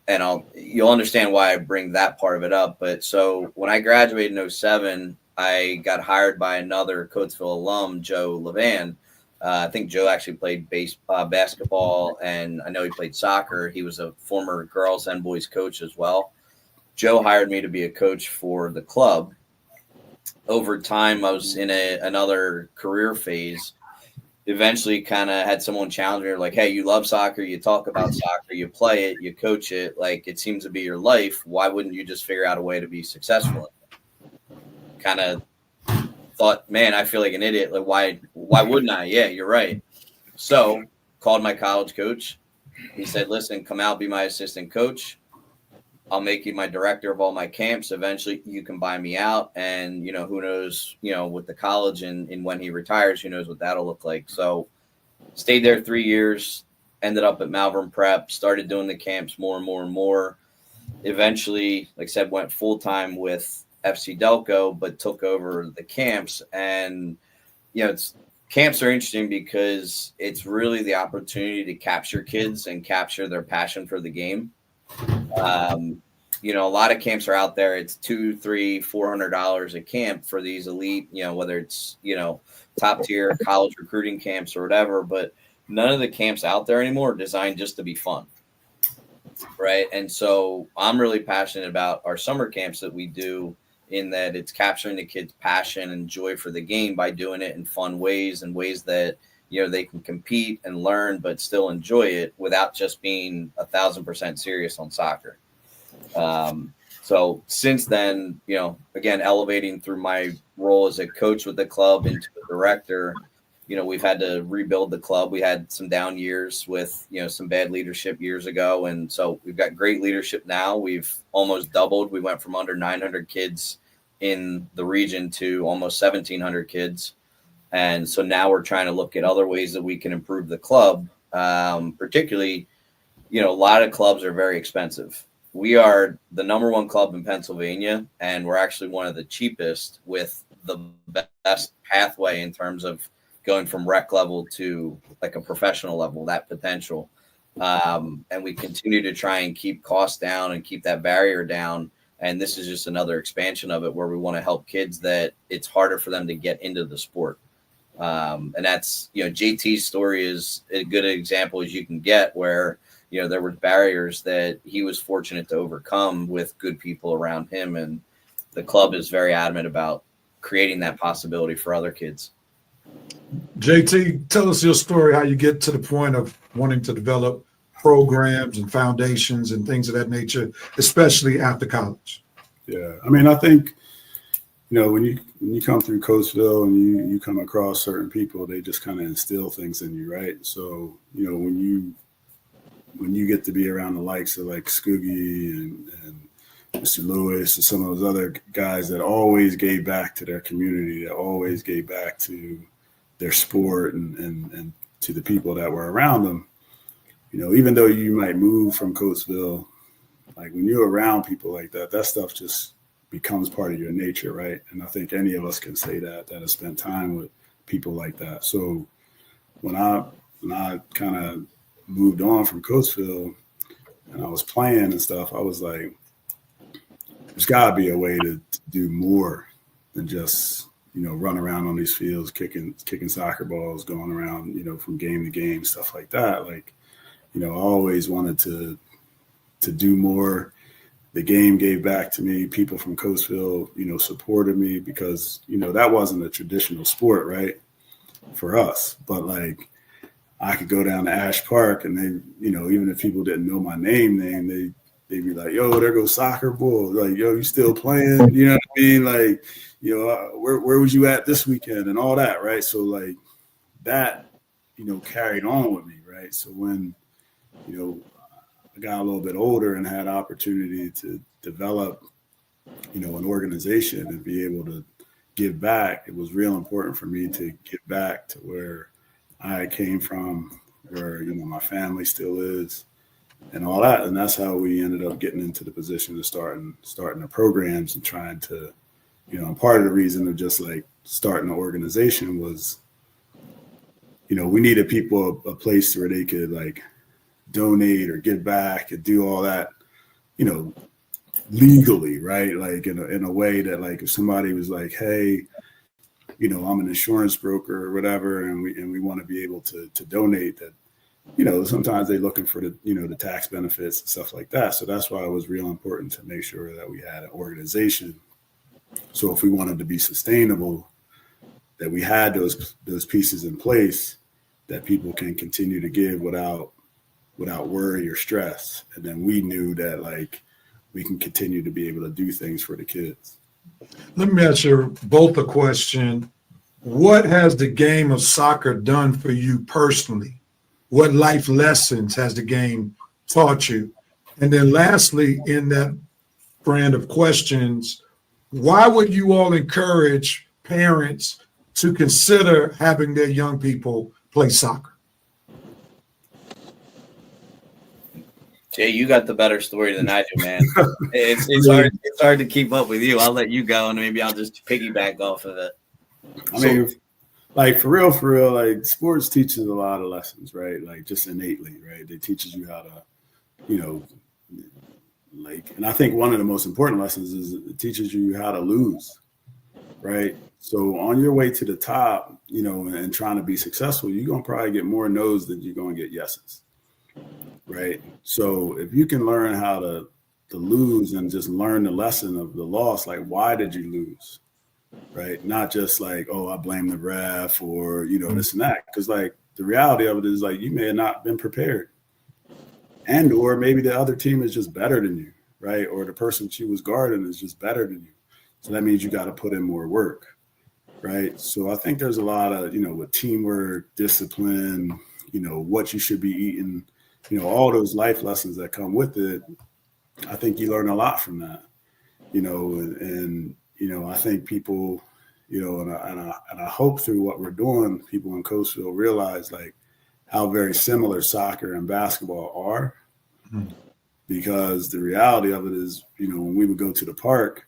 And you'll understand why I bring that part of it up. But so when I graduated in 2007, I got hired by another Coatesville alum, Joe Levan. I think Joe actually played basketball, and I know he played soccer. He was a former girls and boys coach as well. Joe hired me to be a coach for the club. Over time, I was in another career phase. Eventually kind of had someone challenge me like, hey, you love soccer, you talk about soccer, you play it, you coach it, like it seems to be your life. Why wouldn't you just figure out a way to be successful? Kind of thought, man, I feel like an idiot. Like, why wouldn't I? Yeah, you're right. So called my college coach. He said, listen, come out, be my assistant coach. I'll make you my director of all my camps. Eventually you can buy me out. And, who knows, with the college and when he retires, who knows what that'll look like. So stayed there 3 years, ended up at Malvern Prep, started doing the camps more and more and more. Eventually, like I said, went full-time with FC Delco, but took over the camps. And, camps are interesting because it's really the opportunity to capture kids and capture their passion for the game. A lot of camps are out there. It's $200, $300, $400 a camp for these elite, whether it's, top tier college recruiting camps or whatever, but none of the camps out there anymore are designed just to be fun. Right. And so I'm really passionate about our summer camps that we do, in that it's capturing the kids' passion and joy for the game by doing it in fun ways and ways that, they can compete and learn, but still enjoy it without just being 1,000% serious on soccer. So since then, again, elevating through my role as a coach with the club into a director, we've had to rebuild the club. We had some down years with, some bad leadership years ago. And so we've got great leadership now. We've almost doubled. We went from under 900 kids in the region to almost 1,700 kids. And so now we're trying to look at other ways that we can improve the club. Particularly, a lot of clubs are very expensive. We are the number one club in Pennsylvania, and we're actually one of the cheapest with the best pathway in terms of going from rec level to like a professional level, that potential. And we continue to try and keep costs down and keep that barrier down. And this is just another expansion of it where we want to help kids that it's harder for them to get into the sport. And that's, JT's story is a good example as you can get, where there were barriers that he was fortunate to overcome with good people around him. And the club is very adamant about creating that possibility for other kids. JT, tell us your story, how you get to the point of wanting to develop programs and foundations and things of that nature, especially after college. Yeah. I mean, I think, when you come through Coatesville and you come across certain people, they just kind of instill things in you, right? So, when you get to be around the likes of like Scoogie and Mr. Lewis and some of those other guys that always gave back to their community, that always gave back to their sport and to the people that were around them, even though you might move from Coatesville, like when you're around people like that, that stuff just becomes part of your nature, right? And I think any of us can say that have spent time with people like that. So when I kind of moved on from Coatesville and I was playing and stuff, I was like, there's got to be a way to do more than just, run around on these fields, kicking soccer balls, going around, from game to game, stuff like that. Like, I always wanted to do more. The game gave back to me. People from Coatesville, supported me because, that wasn't a traditional sport, right, for us. But like, I could go down to Ash Park and they, even if people didn't know my name, they'd be like, yo, there goes Soccer Bull. Like, yo, you still playing? You know what I mean? Like, where was you at this weekend and all that, right? So like that, carried on with me, right? So when, I got a little bit older and had opportunity to develop, an organization and be able to give back, it was real important for me to give back to where I came from, where, my family still is and all that. And that's how we ended up getting into the position of starting the programs and trying to, and part of the reason of just like starting the organization was, we needed people a place where they could like donate or give back and do all that, legally, right? Like in a way that like if somebody was like, hey, I'm an insurance broker or whatever, and we want to be able to donate that, sometimes they're looking for the tax benefits and stuff like that. So that's why it was real important to make sure that we had an organization. So if we wanted to be sustainable, that we had those pieces in place that people can continue to give without worry or stress. And then we knew that like we can continue to be able to do things for the kids. Let me ask you both a question. What has the game of soccer done for you personally? What life lessons has the game taught you? And then lastly, in that brand of questions, why would you all encourage parents to consider having their young people play soccer? Jay, you got the better story than I do, man. It's hard to keep up with you. I'll let you go, and maybe I'll just piggyback off of it. I mean, like for real, like sports teaches a lot of lessons, right? Like just innately, right? It teaches you how to, you know, like, and I think one of the most important lessons is it teaches you how to lose, right? So on your way to the top, you know, and trying to be successful, you're gonna probably get more no's than you're gonna get yeses, right? So if you can learn how to lose and just learn the lesson of the loss, like why did you lose, right? Not just like, oh, I blame the ref or, you know, this and that, because like the reality of it is like you may have not been prepared, and or maybe the other team is just better than you, right? Or the person she was guarding is just better than you. So that means you got to put in more work, right? So I think there's a lot of, you know, with teamwork, discipline, you know, what you should be eating, you know, all those life lessons that come with it. I think you learn a lot from that, you know, and you know, I think people, you know, and I hope through what we're doing, people in Coastville realize like how very similar soccer and basketball are, because the reality of it is, you know, when we would go to the park,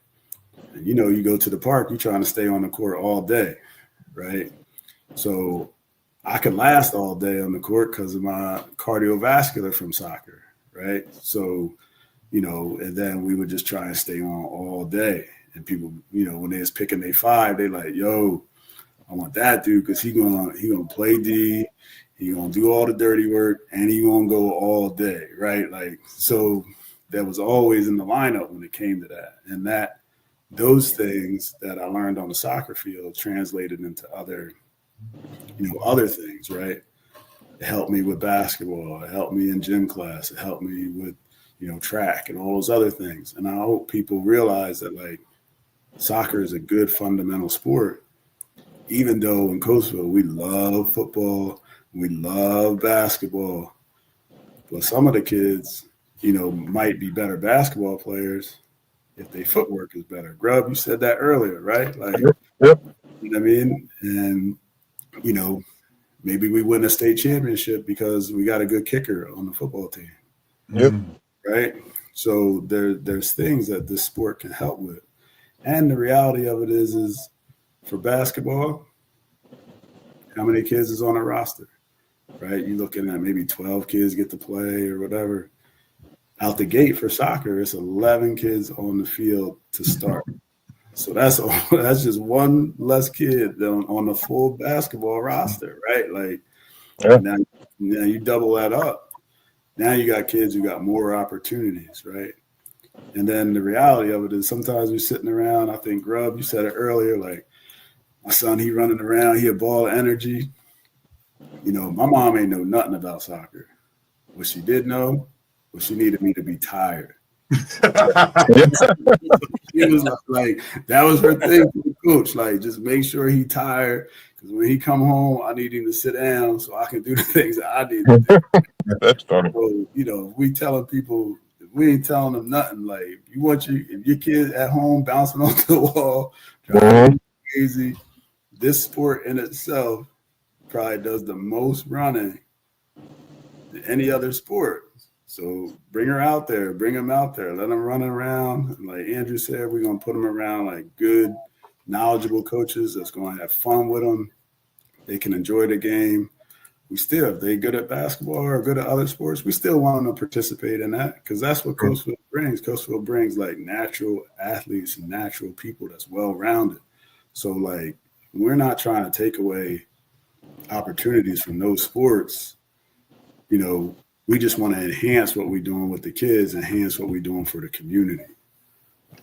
and you know, you go to the park, you're trying to stay on the court all day, right? So I could last all day on the court because of my cardiovascular from soccer, right? So, you know, and then we would just try and stay on all day. And people, you know, when they was picking their five, they like, yo, I want that dude because he gonna play D, he gonna do all the dirty work, and he gonna go all day, right? Like, so that was always in the lineup when it came to that. And that those things that I learned on the soccer field translated into other, you know, other things, right? It helped me with basketball, it helped me in gym class, it helped me with, you know, track and all those other things. And I hope people realize that like soccer is a good fundamental sport, even though in Coastville we love football, we love basketball, but some of the kids, you know, might be better basketball players if their footwork is better. Grubb, you said that earlier, right? Like, Yep. you know what I mean? And, you know, maybe we win a state championship because we got a good kicker on the football team. Yep. Right? So there's things that this sport can help with. And the reality of it is for basketball, how many kids is on a roster, right? You're looking at maybe 12 kids get to play or whatever. Out the gate for soccer, it's 11 kids on the field to start. So that's just one less kid than on the full basketball roster, right? Like, Yeah. now you double that up. Now you got kids who got more opportunities, right? And then the reality of it is sometimes we're sitting around. I think, Grubb, you said it earlier, like, my son, he running around, he a ball of energy. You know, my mom ain't know nothing about soccer. What she did know was she needed me to be tired. She was like, that was her thing for the coach. Like, just make sure he tired, because when he come home, I need him to sit down so I can do the things that I need to do. That's funny. So, you know, we telling people, we ain't telling them nothing. Like, if your kid at home bouncing off the wall, driving crazy, this sport in itself probably does the most running than any other sport. So bring her out there, bring them out there, let them run around. And like Andrew said, we're going to put them around like good, knowledgeable coaches that's going to have fun with them. They can enjoy the game. If they good at basketball or good at other sports, we still want them to participate in that, because that's what Coastville brings. Coastville brings like natural athletes and natural people that's well-rounded. So like, we're not trying to take away opportunities from those sports. You know, we just want to enhance what we're doing with the kids, enhance what we're doing for the community.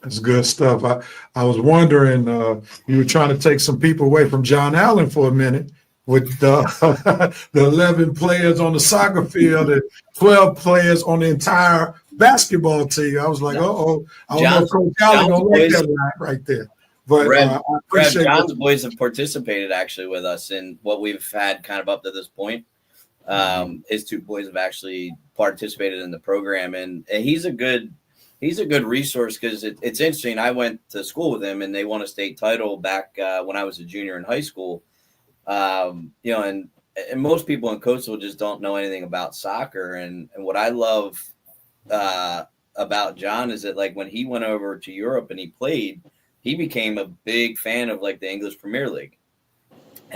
That's good stuff. I was wondering, you were trying to take some people away from John Allen for a minute with the 11 players on the soccer field and 12 players on the entire basketball team. I was like, I don't know if Coach Allen going to like that right there. But Rev, I appreciate John's boys have participated actually with us in what we've had kind of up to this point. His two boys have actually participated in the program, and he's a good resource, because it's interesting. I went to school with him, and they won a state title back when I was a junior in high school. You know, and most people in Coastal just don't know anything about soccer. And what I love about John is that, like, when he went over to Europe and he played, he became a big fan of like the English Premier League.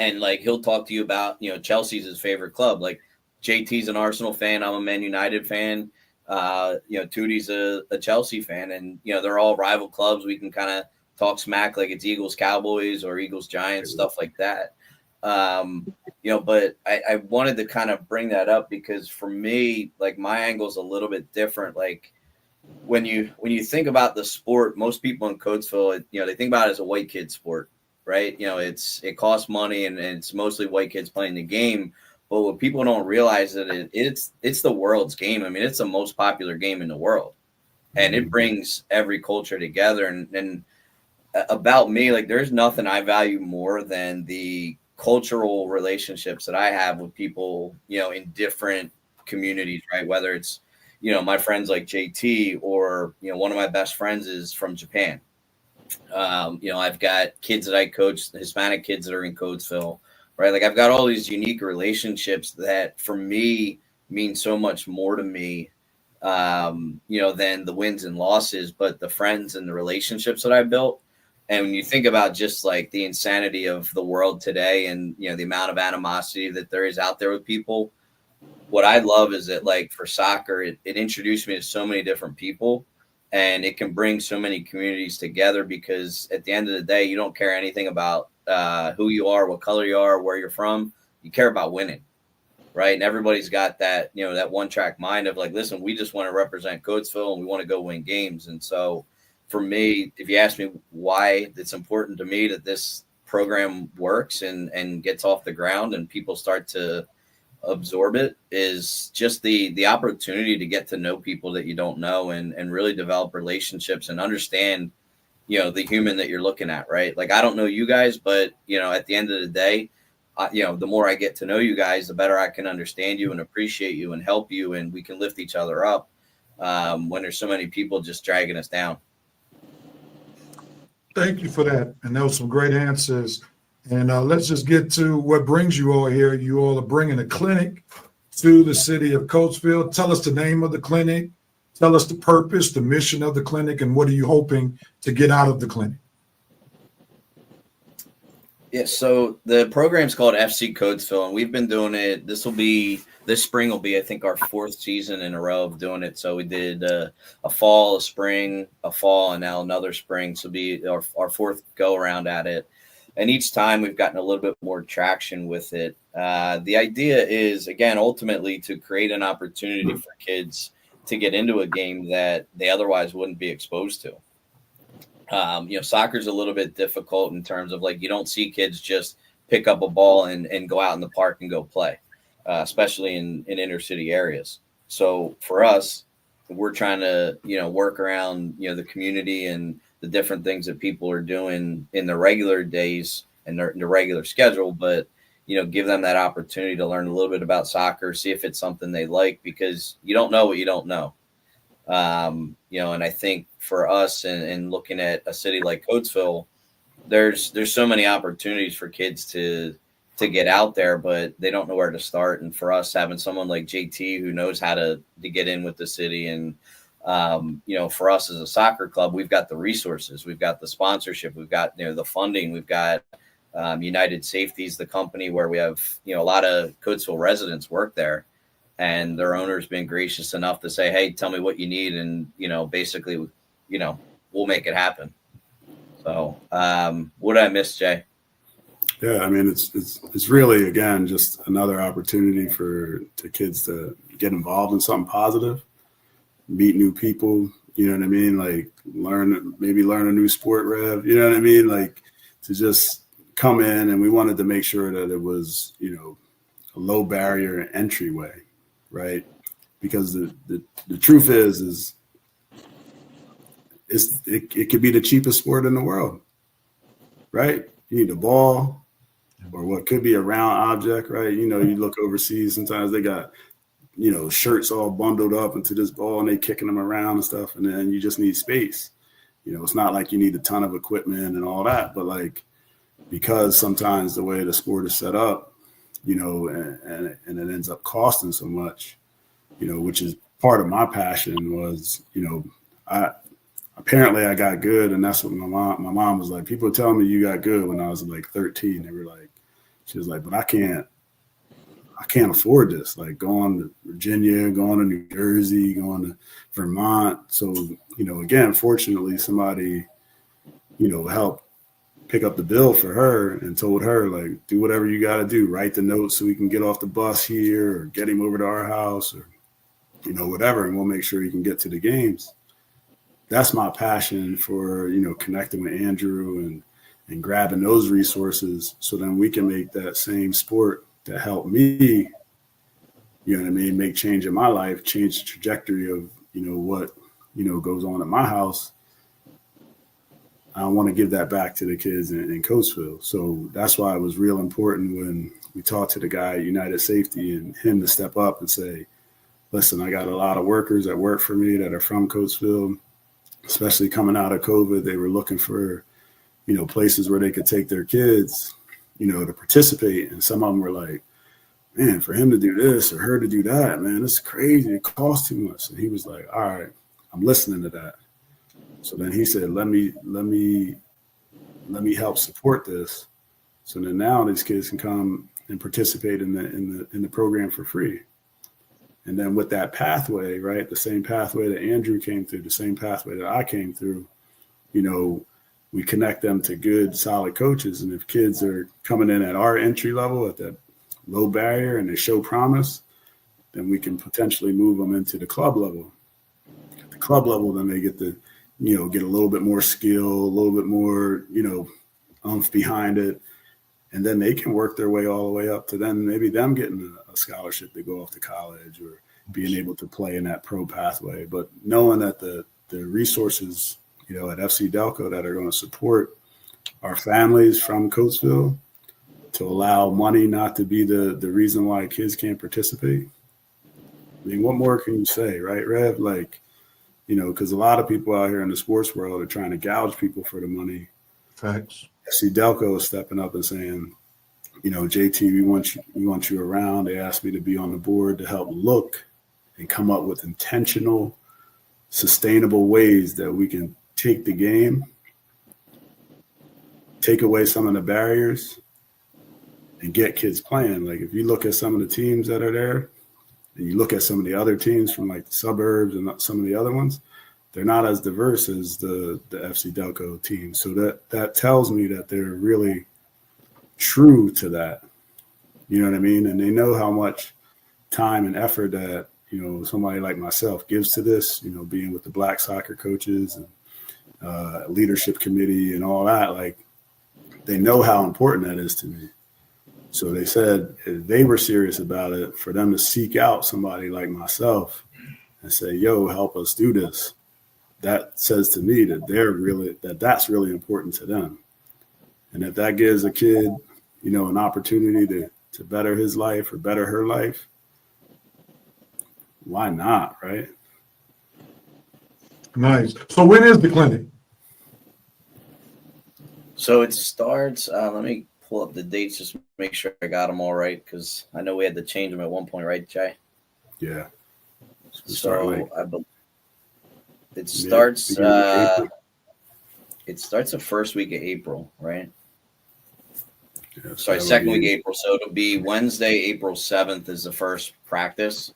and like he'll talk to you about, Chelsea's his favorite club. Like JT's an Arsenal fan, I'm a Man United fan. Tootie's a Chelsea fan, and they're all rival clubs. We can kind of talk smack like it's Eagles Cowboys or Eagles Giants, stuff like that. But I wanted to kind of bring that up because for me, like my angle is a little bit different. Like when you think about the sport, most people in Coatesville, they think about it as a white kid sport, right? It costs money and it's mostly white kids playing the game. But what people don't realize that it's the world's game. I mean, it's the most popular game in the world, and it brings every culture together. And about me, like there's nothing I value more than the cultural relationships that I have with people, in different communities, right? Whether it's, my friends like JT or, one of my best friends is from Japan. I've got kids that I coach, Hispanic kids that are in Coatesville. Right. Like I've got all these unique relationships that for me mean so much more to me, than the wins and losses, but the friends and the relationships that I built. And when you think about just like the insanity of the world today and, the amount of animosity that there is out there with people, what I love is that like for soccer, it introduced me to so many different people and it can bring so many communities together because at the end of the day, you don't care anything about who you are, what color you are, where you're from. You care about winning, right? And everybody's got that, that one track mind of like, listen, we just want to represent Coatesville and we want to go win games. And so for me, if you ask me why it's important to me that this program works and gets off the ground and people start to absorb it, is just the opportunity to get to know people that you don't know and really develop relationships and understand the human that you're looking at, right? Like, I don't know you guys, but, at the end of the day, the more I get to know you guys, the better I can understand you and appreciate you and help you. And we can lift each other up when there's so many people just dragging us down. Thank you for that. And those some great answers. And let's just get to what brings you all here. You all are bringing a clinic to the city of Coatesville. Tell us the name of the clinic. Tell us the purpose, the mission of the clinic, and what are you hoping to get out of the clinic? Yeah, so the program's called FC Coatesville, and we've been doing it. This spring will be, I think, our 4th season in a row of doing it. So we did a fall, a spring, a fall, and now another spring. So it'll be our 4th go around at it. And each time we've gotten a little bit more traction with it. The idea is, again, ultimately to create an opportunity for kids to get into a game that they otherwise wouldn't be exposed to. Soccer's a little bit difficult in terms of like, you don't see kids just pick up a ball and go out in the park and go play, especially in inner city areas. So for us, we're trying to, work around, the community and the different things that people are doing in the regular days and their regular schedule, but, give them that opportunity to learn a little bit about soccer, see if it's something they like, because you don't know what you don't know. And I think for us and looking at a city like Coatesville, there's so many opportunities for kids to get out there, but they don't know where to start. And for us, having someone like JT who knows how to get in with the city and, for us as a soccer club, we've got the resources, we've got the sponsorship, we've got, the funding, we've got United Safety's the company where we have, a lot of Coatesville residents work there. And their owner's been gracious enough to say, hey, tell me what you need. And, basically, we'll make it happen. So what did I miss, Jay? Yeah, I mean, it's really, again, just another opportunity to kids to get involved in something positive, meet new people, you know what I mean? Like learn a new sport, Rev, you know what I mean? Like to just come in, and we wanted to make sure that it was, a low barrier entryway. Right, because the truth is it could be the cheapest sport in the world, right? You need a ball or what could be a round object, right? You look overseas, sometimes they got, shirts all bundled up into this ball and they kicking them around and stuff, and then you just need space. It's not like you need a ton of equipment and all that, but like because sometimes the way the sport is set up, and it ends up costing so much, which is part of my passion was, I got good. And that's what my mom was like, people tell me you got good when I was like 13. They were like, She was like, but I can't afford this. Like going to Virginia, going to New Jersey, going to Vermont. So, you know, again, fortunately, somebody, you know, helped pick up the bill for her and told her, like, do whatever you got to do. Write the note so we can get off the bus here or get him over to our house or, you know, whatever. And we'll make sure he can get to the games. That's my passion for, you know, connecting with Andrew and grabbing those resources so then we can make that same sport that helped me, you know what I mean, make change in my life, change the trajectory of, you know, what, you know, goes on at my house. I want to give that back to the kids in Coatesville. So that's why it was real important when we talked to the guy at United Safety and him to step up and say, listen, I got a lot of workers that work for me that are from Coatesville, especially coming out of COVID. They were looking for, you know, places where they could take their kids, you know, to participate. And some of them were like, man, for him to do this or her to do that, man, it's crazy. It costs too much. And he was like, all right, I'm listening to that. So then he said, let me help support this. So then now these kids can come and participate in the program for free. And then with that pathway, right, the same pathway that Andrew came through, the same pathway that I came through, you know, we connect them to good, solid coaches. And if kids are coming in at our entry level at that low barrier and they show promise, then we can potentially move them into the club level. At the club level, then they get to, you know, get a little bit more skill, a little bit more, you know, oomph behind it. And then they can work their way all the way up to then maybe them getting a scholarship to go off to college or being able to play in that pro pathway. But knowing that the resources, you know, at FC Delco that are going to support our families from Coatesville to allow money not to be the reason why kids can't participate. I mean, what more can you say, right, Rev? Like, you know, because a lot of people out here in the sports world are trying to gouge people for the money. Facts. FC Delco is stepping up and saying, you know, JT, we want you around. They asked me to be on the board to help look and come up with intentional, sustainable ways that we can take the game, take away some of the barriers, and get kids playing. Like if you look at some of the teams that are there, and you look at some of the other teams from like the suburbs and some of the other ones, they're not as diverse as the FC Delco team. So that tells me that they're really true to that. You know what I mean? And they know how much time and effort that, you know, somebody like myself gives to this, you know, being with the black soccer coaches and leadership committee and all that. Like they know how important that is to me. So they said if they were serious about it, for them to seek out somebody like myself and say, yo, help us do this. That says to me that that's really important to them. And if that gives a kid, you know, an opportunity to better his life or better her life, why not, right? Nice. So when is the clinic? So it starts, let me pull up the dates, just make sure I got them all right, because I know we had to change them at one point, right, Jay? Yeah. So it starts the first week of April, right? Yeah, Sorry, second week of April. So it'll be Wednesday, April 7th is the first practice.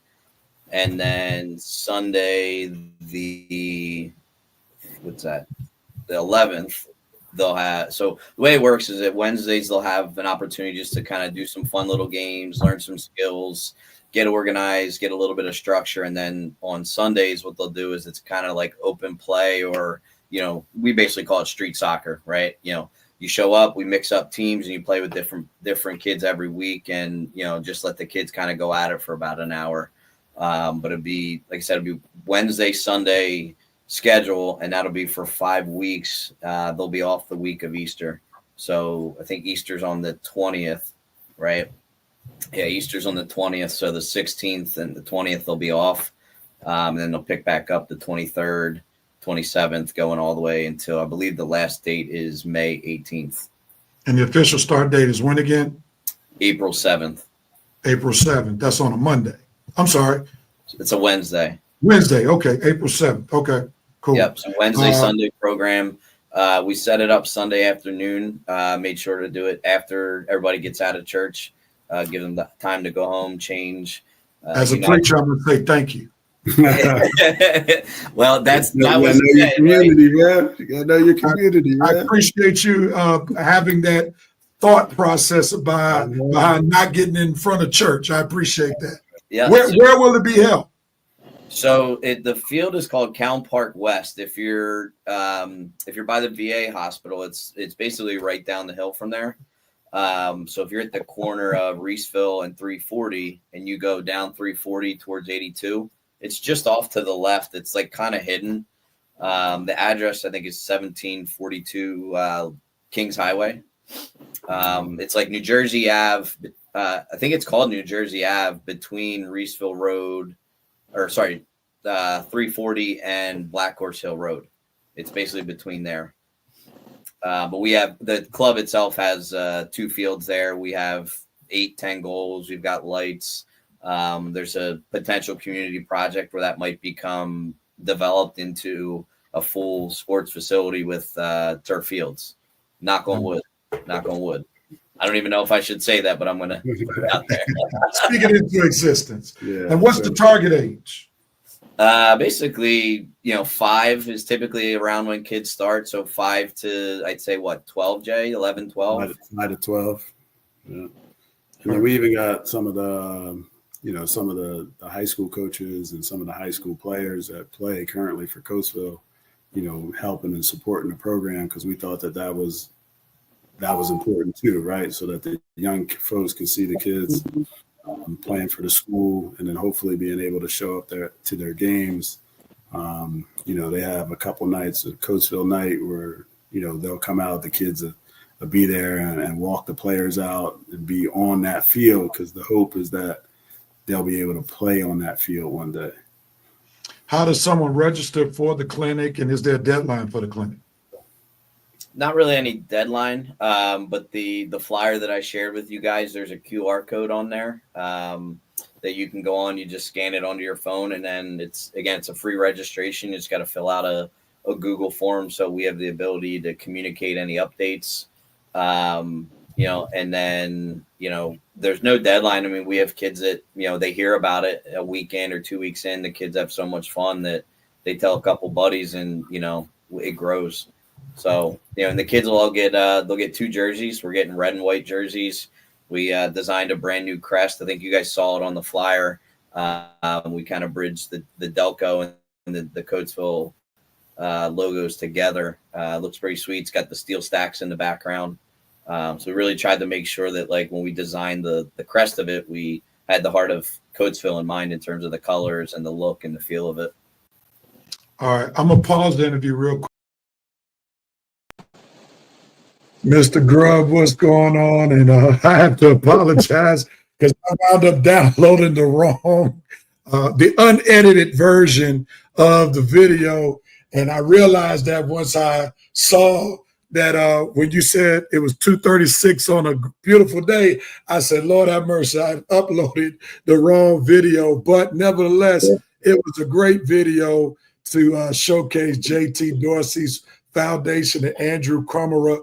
And then Sunday, the 11th, they'll have, so the way it works is that Wednesdays they'll have an opportunity just to kind of do some fun little games, learn some skills, get organized, get a little bit of structure. And then on Sundays, what they'll do is it's kind of like open play, or, you know, we basically call it street soccer, right? You know, you show up, we mix up teams and you play with different kids every week, and, you know, just let the kids kind of go at it for about an hour. But it'd be, like I said, it'd be Wednesday, Sunday schedule, and that'll be for 5 weeks. They'll be off the week of Easter. So I think Easter's on the 20th, right? Yeah, Easter's on the 20th. So the 16th and the 20th they'll be off. And then they'll pick back up the 23rd, 27th, going all the way until I believe the last date is May 18th. And the official start date is when again? April 7th. April 7th. That's on a Monday. I'm sorry. It's a Wednesday. Wednesday. Okay. April 7th. Okay. Cool. Yep. So Wednesday, Sunday program. We set it up Sunday afternoon. Made sure to do it after everybody gets out of church. Give them the time to go home, change. As a preacher, I'm going to say thank you. Well, that was your community, man. You gotta know your community. I appreciate you having that thought process behind not getting in front of church. I appreciate that. Yeah. Where will it be held? So the field is called Cowan Park West. If you're by the VA hospital, it's basically right down the hill from there. So if you're at the corner of Reeseville and 340, and you go down 340 towards 82, it's just off to the left. It's like kind of hidden. The address I think is 1742 Kings Highway. It's like New Jersey Ave. I think it's called New Jersey Ave between Reeseville Road, 340 and Black Horse Hill Road. It's basically between there. But we have the club itself has 2 fields there. We have 8-10 goals. We've got lights. There's a potential community project where that might become developed into a full sports facility with turf fields. Knock on wood. Knock on wood. I don't even know if I should say that, but I'm going to put it out there. Speak it into existence. Yeah. And what's the target age? Basically, 5 is typically around when kids start. So 5 to, I'd say, 12, Jay? 11, 12? 5 to 12. Yeah. And then we even got some of the, some of the high school coaches and some of the high school players that play currently for Coatesville, helping and supporting the program because we thought that was important too, right? So that the young folks can see the kids playing for the school and then hopefully being able to show up there to their games. They have a couple nights, a Coatesville night where, they'll come out, the kids will be there and walk the players out and be on that field because the hope is that they'll be able to play on that field one day. How does someone register for the clinic, and is there a deadline for the clinic? Not really any deadline, but the flyer that I shared with you guys, there's a QR code on there that you can go on. You just scan it onto your phone, and then it's a free registration. You just got to fill out a Google form, so we have the ability to communicate any updates. And then there's no deadline. I mean, we have kids that they hear about it a weekend or 2 weeks in. The kids have so much fun that they tell a couple buddies, and it grows. So, and the kids will all get, they'll get 2 jerseys. We're getting red and white jerseys. We designed a brand new crest. I think you guys saw it on the flyer. We kind of bridged the Delco and the Coatesville logos together. Looks pretty sweet. It's got the steel stacks in the background. So we really tried to make sure that when we designed the crest of it, we had the heart of Coatesville in mind in terms of the colors and the look and the feel of it. All right. I'm going to pause the interview real quick. Mr. Grubb, what's going on? And I have to apologize because I wound up downloading the wrong, the unedited version of the video. And I realized that once I saw that when you said it was 2:36 on a beautiful day, I said, Lord have mercy, I uploaded the wrong video. But nevertheless, it was a great video to showcase JT Dorsey's foundation and Andrew Krummerer.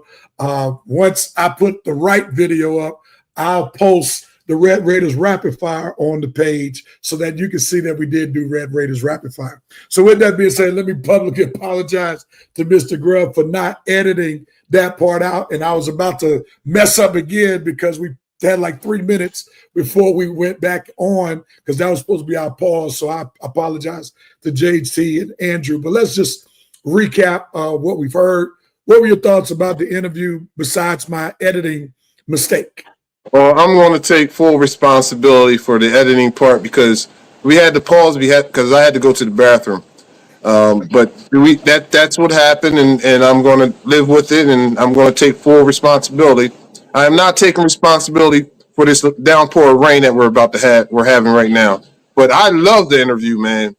Once I put the right video up, I'll post the Red Raiders Rapid Fire on the page so that you can see that we did do Red Raiders Rapid Fire. So with that being said, let me publicly apologize to Mr. Grubb for not editing that part out. And I was about to mess up again because we had like 3 minutes before we went back on because that was supposed to be our pause. So I apologize to JT and Andrew. But let's just recap what we've heard. What were your thoughts about the interview besides my editing mistake? Well, I'm going to take full responsibility for the editing part because we had to pause because I had to go to the bathroom. But that's what happened, and I'm going to live with it, and I'm going to take full responsibility. I am not taking responsibility for this downpour of rain that we're having right now. But I love the interview, man.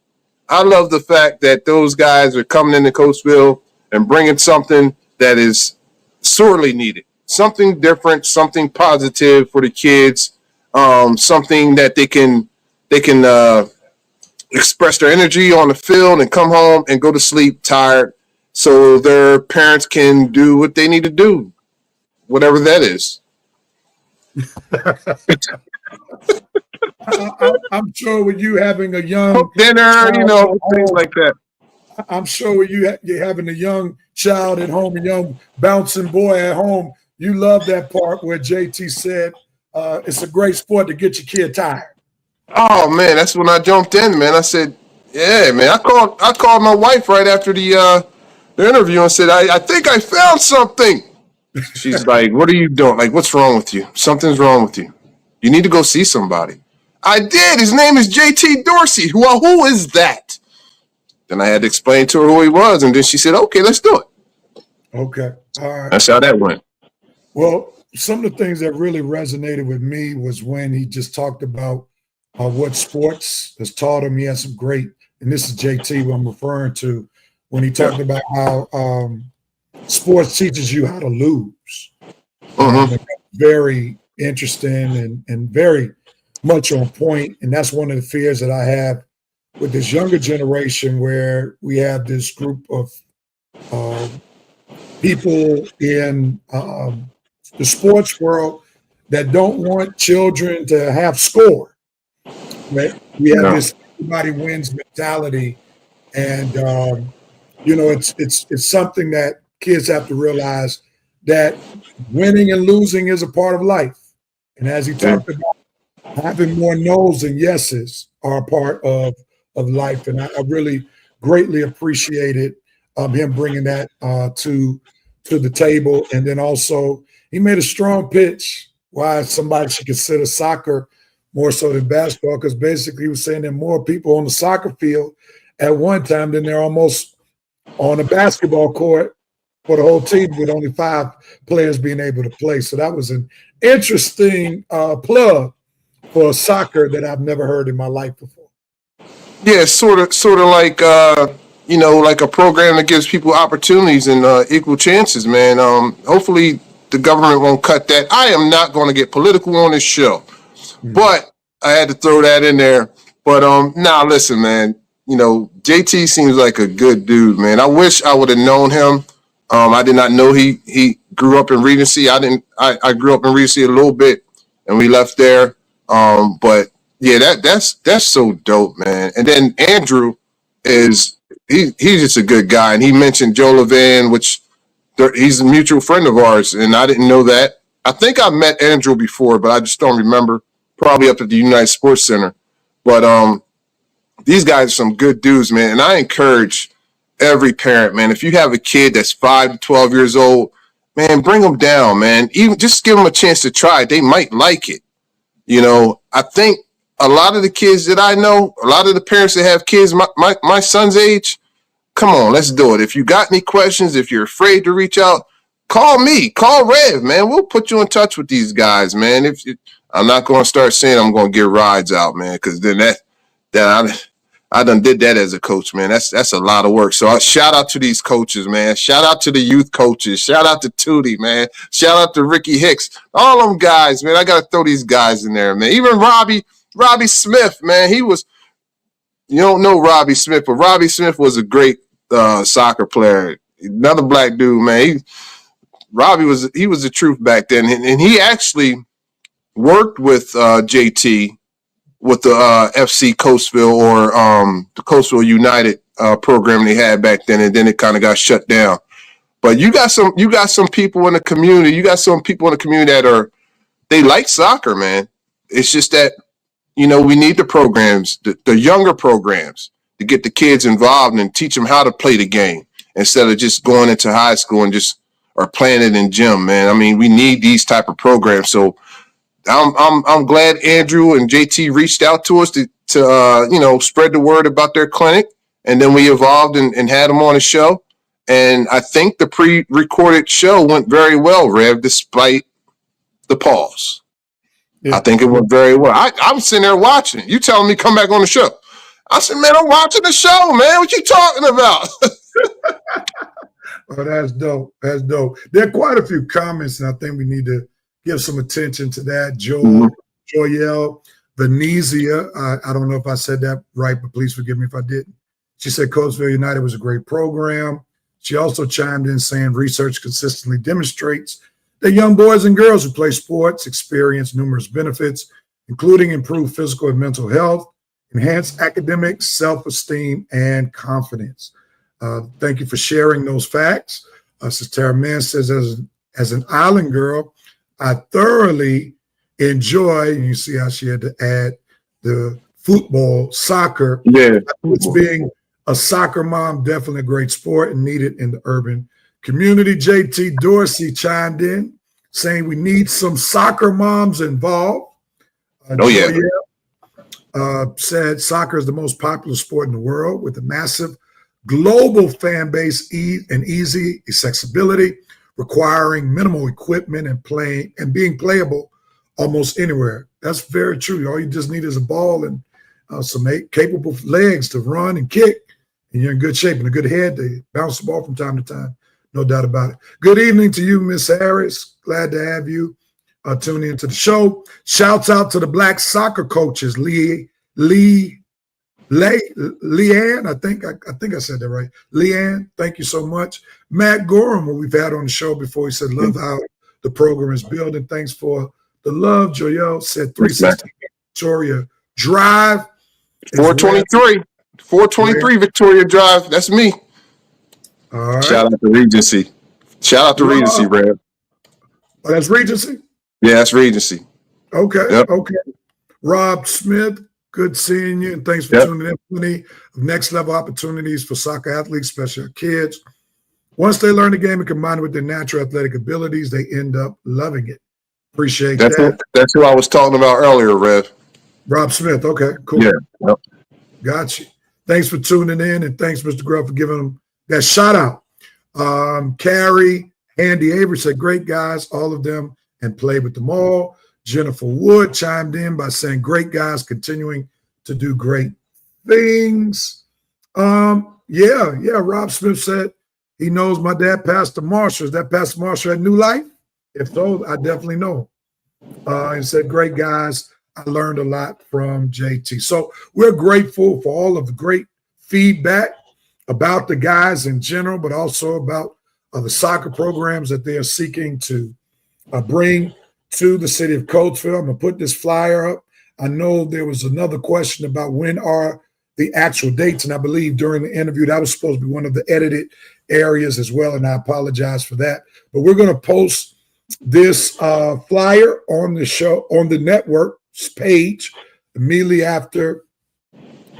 I love the fact that those guys are coming into Coatesville and bringing something that is sorely needed, something different, something positive for the kids, something that they can express their energy on the field and come home and go to sleep tired so their parents can do what they need to do, whatever that is. I'm sure with you having a young Cook dinner, child things like that. I'm sure with you're having a young child at home, a young bouncing boy at home, you love that part where JT said it's a great sport to get your kid tired. Oh man, that's when I jumped in, man. I said, "Yeah, man." I called my wife right after the interview and said, "I think I found something." She's like, "What are you doing? Like, what's wrong with you? Something's wrong with you. You need to go see somebody." I did. His name is JT Dorsey. Who is that? Then I had to explain to her who he was, and then she said, "Okay, let's do it." Okay. All right. That's how that went. Well, some of the things that really resonated with me was when he just talked about what sports has taught him. He had some great, and this is JT who I'm referring to, when he talked about how sports teaches you how to lose. Very interesting and very much on point. And that's one of the fears that I have with this younger generation, where we have this group of people in the sports world that don't want children to have score. Right? We have this everybody wins mentality, and it's something that kids have to realize that winning and losing is a part of life. And as he talked about, having more no's than yeses are a part of life. And I really greatly appreciated him bringing that to the table. And then also he made a strong pitch why somebody should consider soccer more so than basketball, because basically he was saying there are more people on the soccer field at one time than there almost on a basketball court for the whole team, with only 5 players being able to play. So that was an interesting plug for soccer that I've never heard in my life before. Yeah, sort of like like a program that gives people opportunities and equal chances, man. Hopefully the government won't cut that. I am not going to get political on this show, but I had to throw that in there. But listen, man. JT seems like a good dude, man. I wish I would have known him. I did not know he grew up in Regency. I grew up in Regency a little bit, and we left there. But yeah, that's so dope, man. And then Andrew he's just a good guy, and he mentioned Joe Levin, which he's a mutual friend of ours, and I didn't know that. I think I met Andrew before, but I just don't remember. Probably up at the United Sports Center. But these guys are some good dudes, man. And I encourage every parent, man, if you have a kid that's 5 to 12 years old, man, bring them down, man. Even just give them a chance to try it. They might like it. I think a lot of the kids that I know, a lot of the parents that have kids my son's age, come on, let's do it. If you got any questions, if you're afraid to reach out, call me, call Rev, man. We'll put you in touch with these guys, man. I'm not going to start saying I'm going to get rides out, man, because then I done did that as a coach, man. That's a lot of work. So shout out to these coaches, man. Shout out to the youth coaches. Shout out to Tootie, man. Shout out to Ricky Hicks. All them guys, man. I got to throw these guys in there, man. Even Robbie Smith, man. You don't know Robbie Smith, but Robbie Smith was a great soccer player. Another black dude, man. Robbie was the truth back then. And he actually worked with JT with the FC Coastville or the Coastville United program they had back then, and then it kind of got shut down. But you got some people in the community. You got some people in the community that they like soccer, man. It's just that we need the programs, the younger programs, to get the kids involved and teach them how to play the game instead of just going into high school and or playing it in gym, man. I mean, we need these type of programs. So I'm glad Andrew and JT reached out to us to spread the word about their clinic, and then we evolved and had them on the show. And I think the pre-recorded show went very well, Rev, despite the pause. Yeah. I think it went very well. I'm sitting there watching. You telling me come back on the show? I said, man, I'm watching the show, man. What you talking about? Oh, that's dope. That's dope. There are quite a few comments, and I think we need to give some attention to that. Joyelle Venezia. I don't know if I said that right, but please forgive me if I didn't. She said Coastville United was a great program. She also chimed in saying research consistently demonstrates that young boys and girls who play sports experience numerous benefits, including improved physical and mental health, enhanced academics, self-esteem, and confidence. Thank you for sharing those facts. Sister Mann says, as an island girl, I thoroughly enjoy, and you see how she had to add the football, soccer. Yeah. It's being a soccer mom, definitely a great sport and needed in the urban community. JT Dorsey chimed in saying we need some soccer moms involved. Said soccer is the most popular sport in the world with a massive global fan base and easy accessibility, requiring minimal equipment and being playable almost anywhere. That's very true. All you just need is a ball and some capable legs to run and kick, and you're in good shape and a good head to bounce the ball from time to time. No doubt about it. Good evening to you, Miss Harris. Glad to have you tune into the show. Shouts out to the black soccer coaches, Leanne, I think I said that right. Leanne, thank you so much. Matt Gorham, who we've had on the show before, he said, love how the program is building. Thanks for the love. Joel said 360 Victoria Drive. 423 Victoria Drive. That's me. All right. Shout out to Regency. Rev. Oh, that's Regency? Yeah, that's Regency. Okay. Yep. Okay. Rob Smith, good seeing you, and thanks for tuning in. Plenty of next level opportunities for soccer athletes, especially our kids. Once they learn the game and combine it with their natural athletic abilities, they end up loving it. Appreciate that. That's who I was talking about earlier, Rev. Rob Smith. Okay, cool. Yeah. Yep. Got you. Thanks for tuning in, and thanks, Mr. Grubb, for giving them that shout out. Carrie, Andy Avery said, great guys, all of them, and played with them all. Jennifer Wood chimed in by saying, great guys continuing to do great things. Rob Smith said he knows my dad, Pastor Marshall. Is that Pastor Marshall at New Life? If so, I definitely know him. And said, great guys. I learned a lot from JT. So we're grateful for all of the great feedback about the guys in general, but also about the soccer programs that they are seeking to bring to the city of Coatesville. I'm going to put this flyer up. I know there was another question about when are the actual dates, and I believe during the interview that was supposed to be one of the edited areas as well, and I apologize for that. But we're going to post this flyer on the show, on the network's page immediately after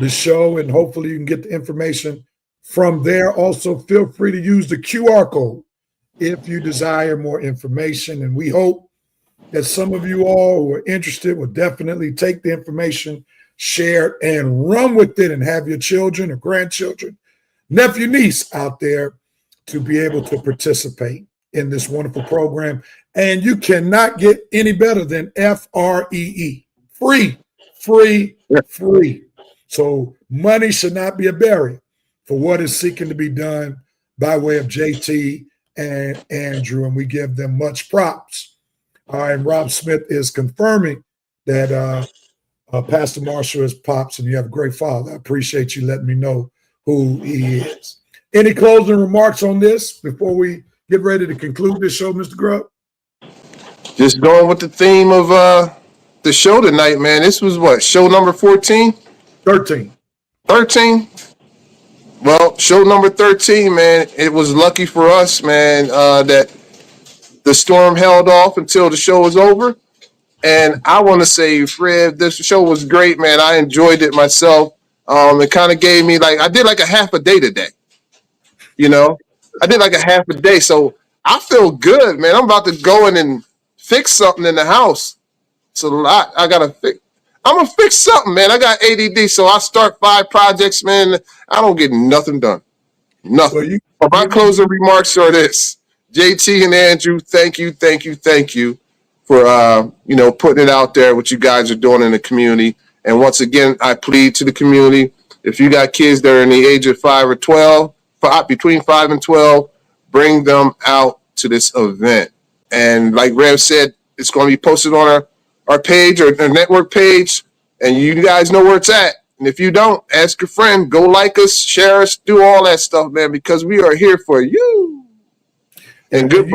the show, and hopefully you can get the information from there. Also, feel free to use the QR code if you desire more information, and we hope that some of you all who are interested will definitely take the information, share it, and run with it, and have your children or grandchildren, nephew, niece out there to be able to participate in this wonderful program. And you cannot get any better than FREE. Free. So money should not be a barrier for what is seeking to be done by way of JT and Andrew, and we give them much props. And Rob Smith is confirming that Pastor Marshall is Pops, and you have a great father. I appreciate you letting me know who he is. Any closing remarks on this before we get ready to conclude this show, Mr. Grubb? Just going with the theme of the show tonight, man. This was what, show number 14? 13. Well, show number 13, man. It was lucky for us, man, that the storm held off until the show was over. And I want to say, Fred, this show was great, man. I enjoyed it myself. It kind of gave me I did like a half a day today. You know, I did like a half a day. So I feel good, man. I'm about to go in and fix something in the house. It's a lot. I got to fix. I'm going to fix something, man. I got ADD. So I start 5 projects, man. I don't get nothing done. Nothing. Well, my closing remarks are this. JT and Andrew, thank you for, putting it out there, what you guys are doing in the community. And once again, I plead to the community, if you got kids that are in the age of 5 or 12, between 5 and 12, bring them out to this event. And like Rev said, it's going to be posted on our page or network page, and you guys know where it's at. And if you don't, ask your friend. Go like us, share us, do all that stuff, man, because we are here for you. And good.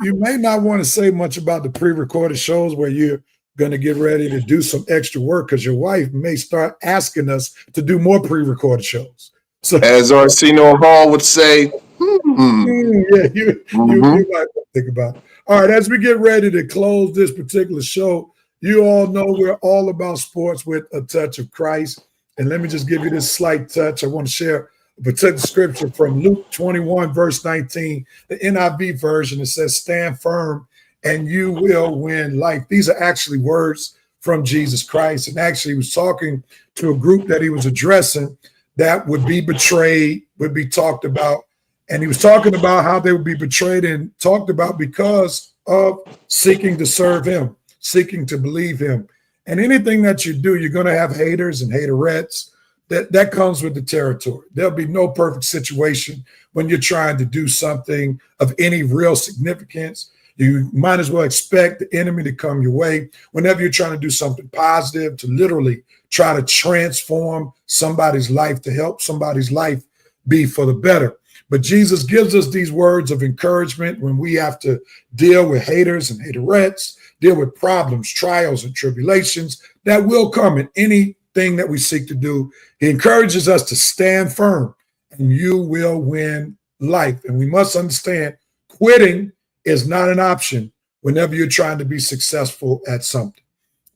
You may not want to say much about the pre-recorded shows where you're going to get ready to do some extra work because your wife may start asking us to do more pre-recorded shows. So, as Arsenio Hall would say, yeah, you might think about it. All right, as we get ready to close this particular show, you all know we're all about sports with a touch of Christ. And let me just give you this slight touch. I want to share a particular scripture from Luke 21, verse 19, the NIV version. It says, stand firm and you will win life. These are actually words from Jesus Christ. And actually, he was talking to a group that he was addressing that would be betrayed, would be talked about. And he was talking about how they would be betrayed and talked about because of seeking to serve him, seeking to believe him. And anything that you do, you're going to have haters and haterettes. That comes with the territory. There'll be no perfect situation when you're trying to do something of any real significance. You might as well expect the enemy to come your way whenever you're trying to do something positive, to literally try to transform somebody's life, to help somebody's life be for the better. But Jesus gives us these words of encouragement when we have to deal with haters and haterettes, deal with problems, trials, and tribulations that will come in anything that we seek to do. He encourages us to stand firm and you will win life. And we must understand quitting is not an option whenever you're trying to be successful at something.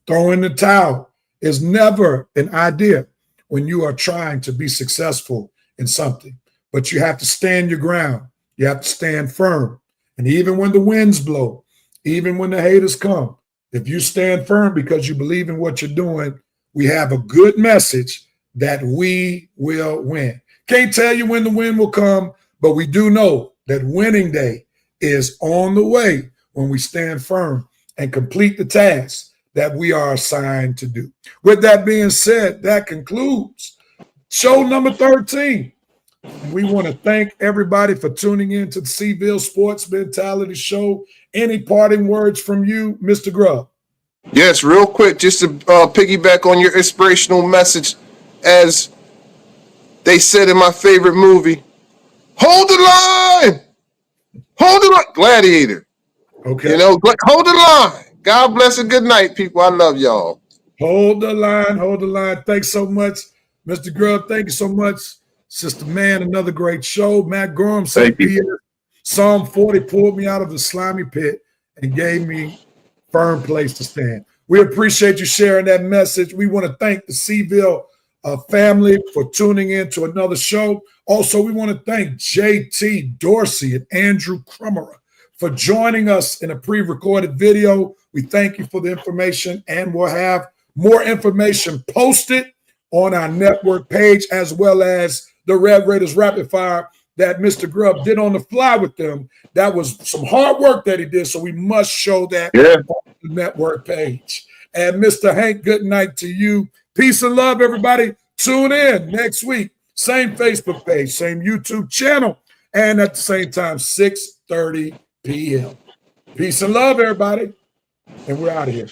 Throwing the towel is never an idea when you are trying to be successful in something. But you have to stand your ground. You have to stand firm. And even when the winds blow, even when the haters come, if you stand firm because you believe in what you're doing, we have a good message that we will win. Can't tell you when the win will come, but we do know that winning day is on the way when we stand firm and complete the task that we are assigned to do. With that being said, that concludes show number 13. We want to thank everybody for tuning in to the Seville Sports Mentality Show. Any parting words from you, Mr. Grubb? Yes, real quick, just to piggyback on your inspirational message, as they said in my favorite movie, hold the line! Hold the line! Gladiator. Okay. You know, hold the line. God bless and good night, people. I love y'all. Hold the line. Hold the line. Thanks so much, Mr. Grubb. Thank you so much. Sister Man, another great show. Matt Gorham said, Psalm 40 pulled me out of the slimy pit and gave me a firm place to stand. We appreciate you sharing that message. We want to thank the Seville family for tuning in to another show. Also, we want to thank JT Dorsey and Andrew Krummerer for joining us in a pre-recorded video. We thank you for the information, and we'll have more information posted on our network page, as well as the Red Raiders Rapid Fire that Mr. Grubb did on the fly with them. That was some hard work that he did, so we must show that on the network page. And Mr. Hank, good night to you. Peace and love, everybody. Tune in next week. Same Facebook page, same YouTube channel, and at the same time, 6:30 p.m. Peace and love, everybody. And we're out of here.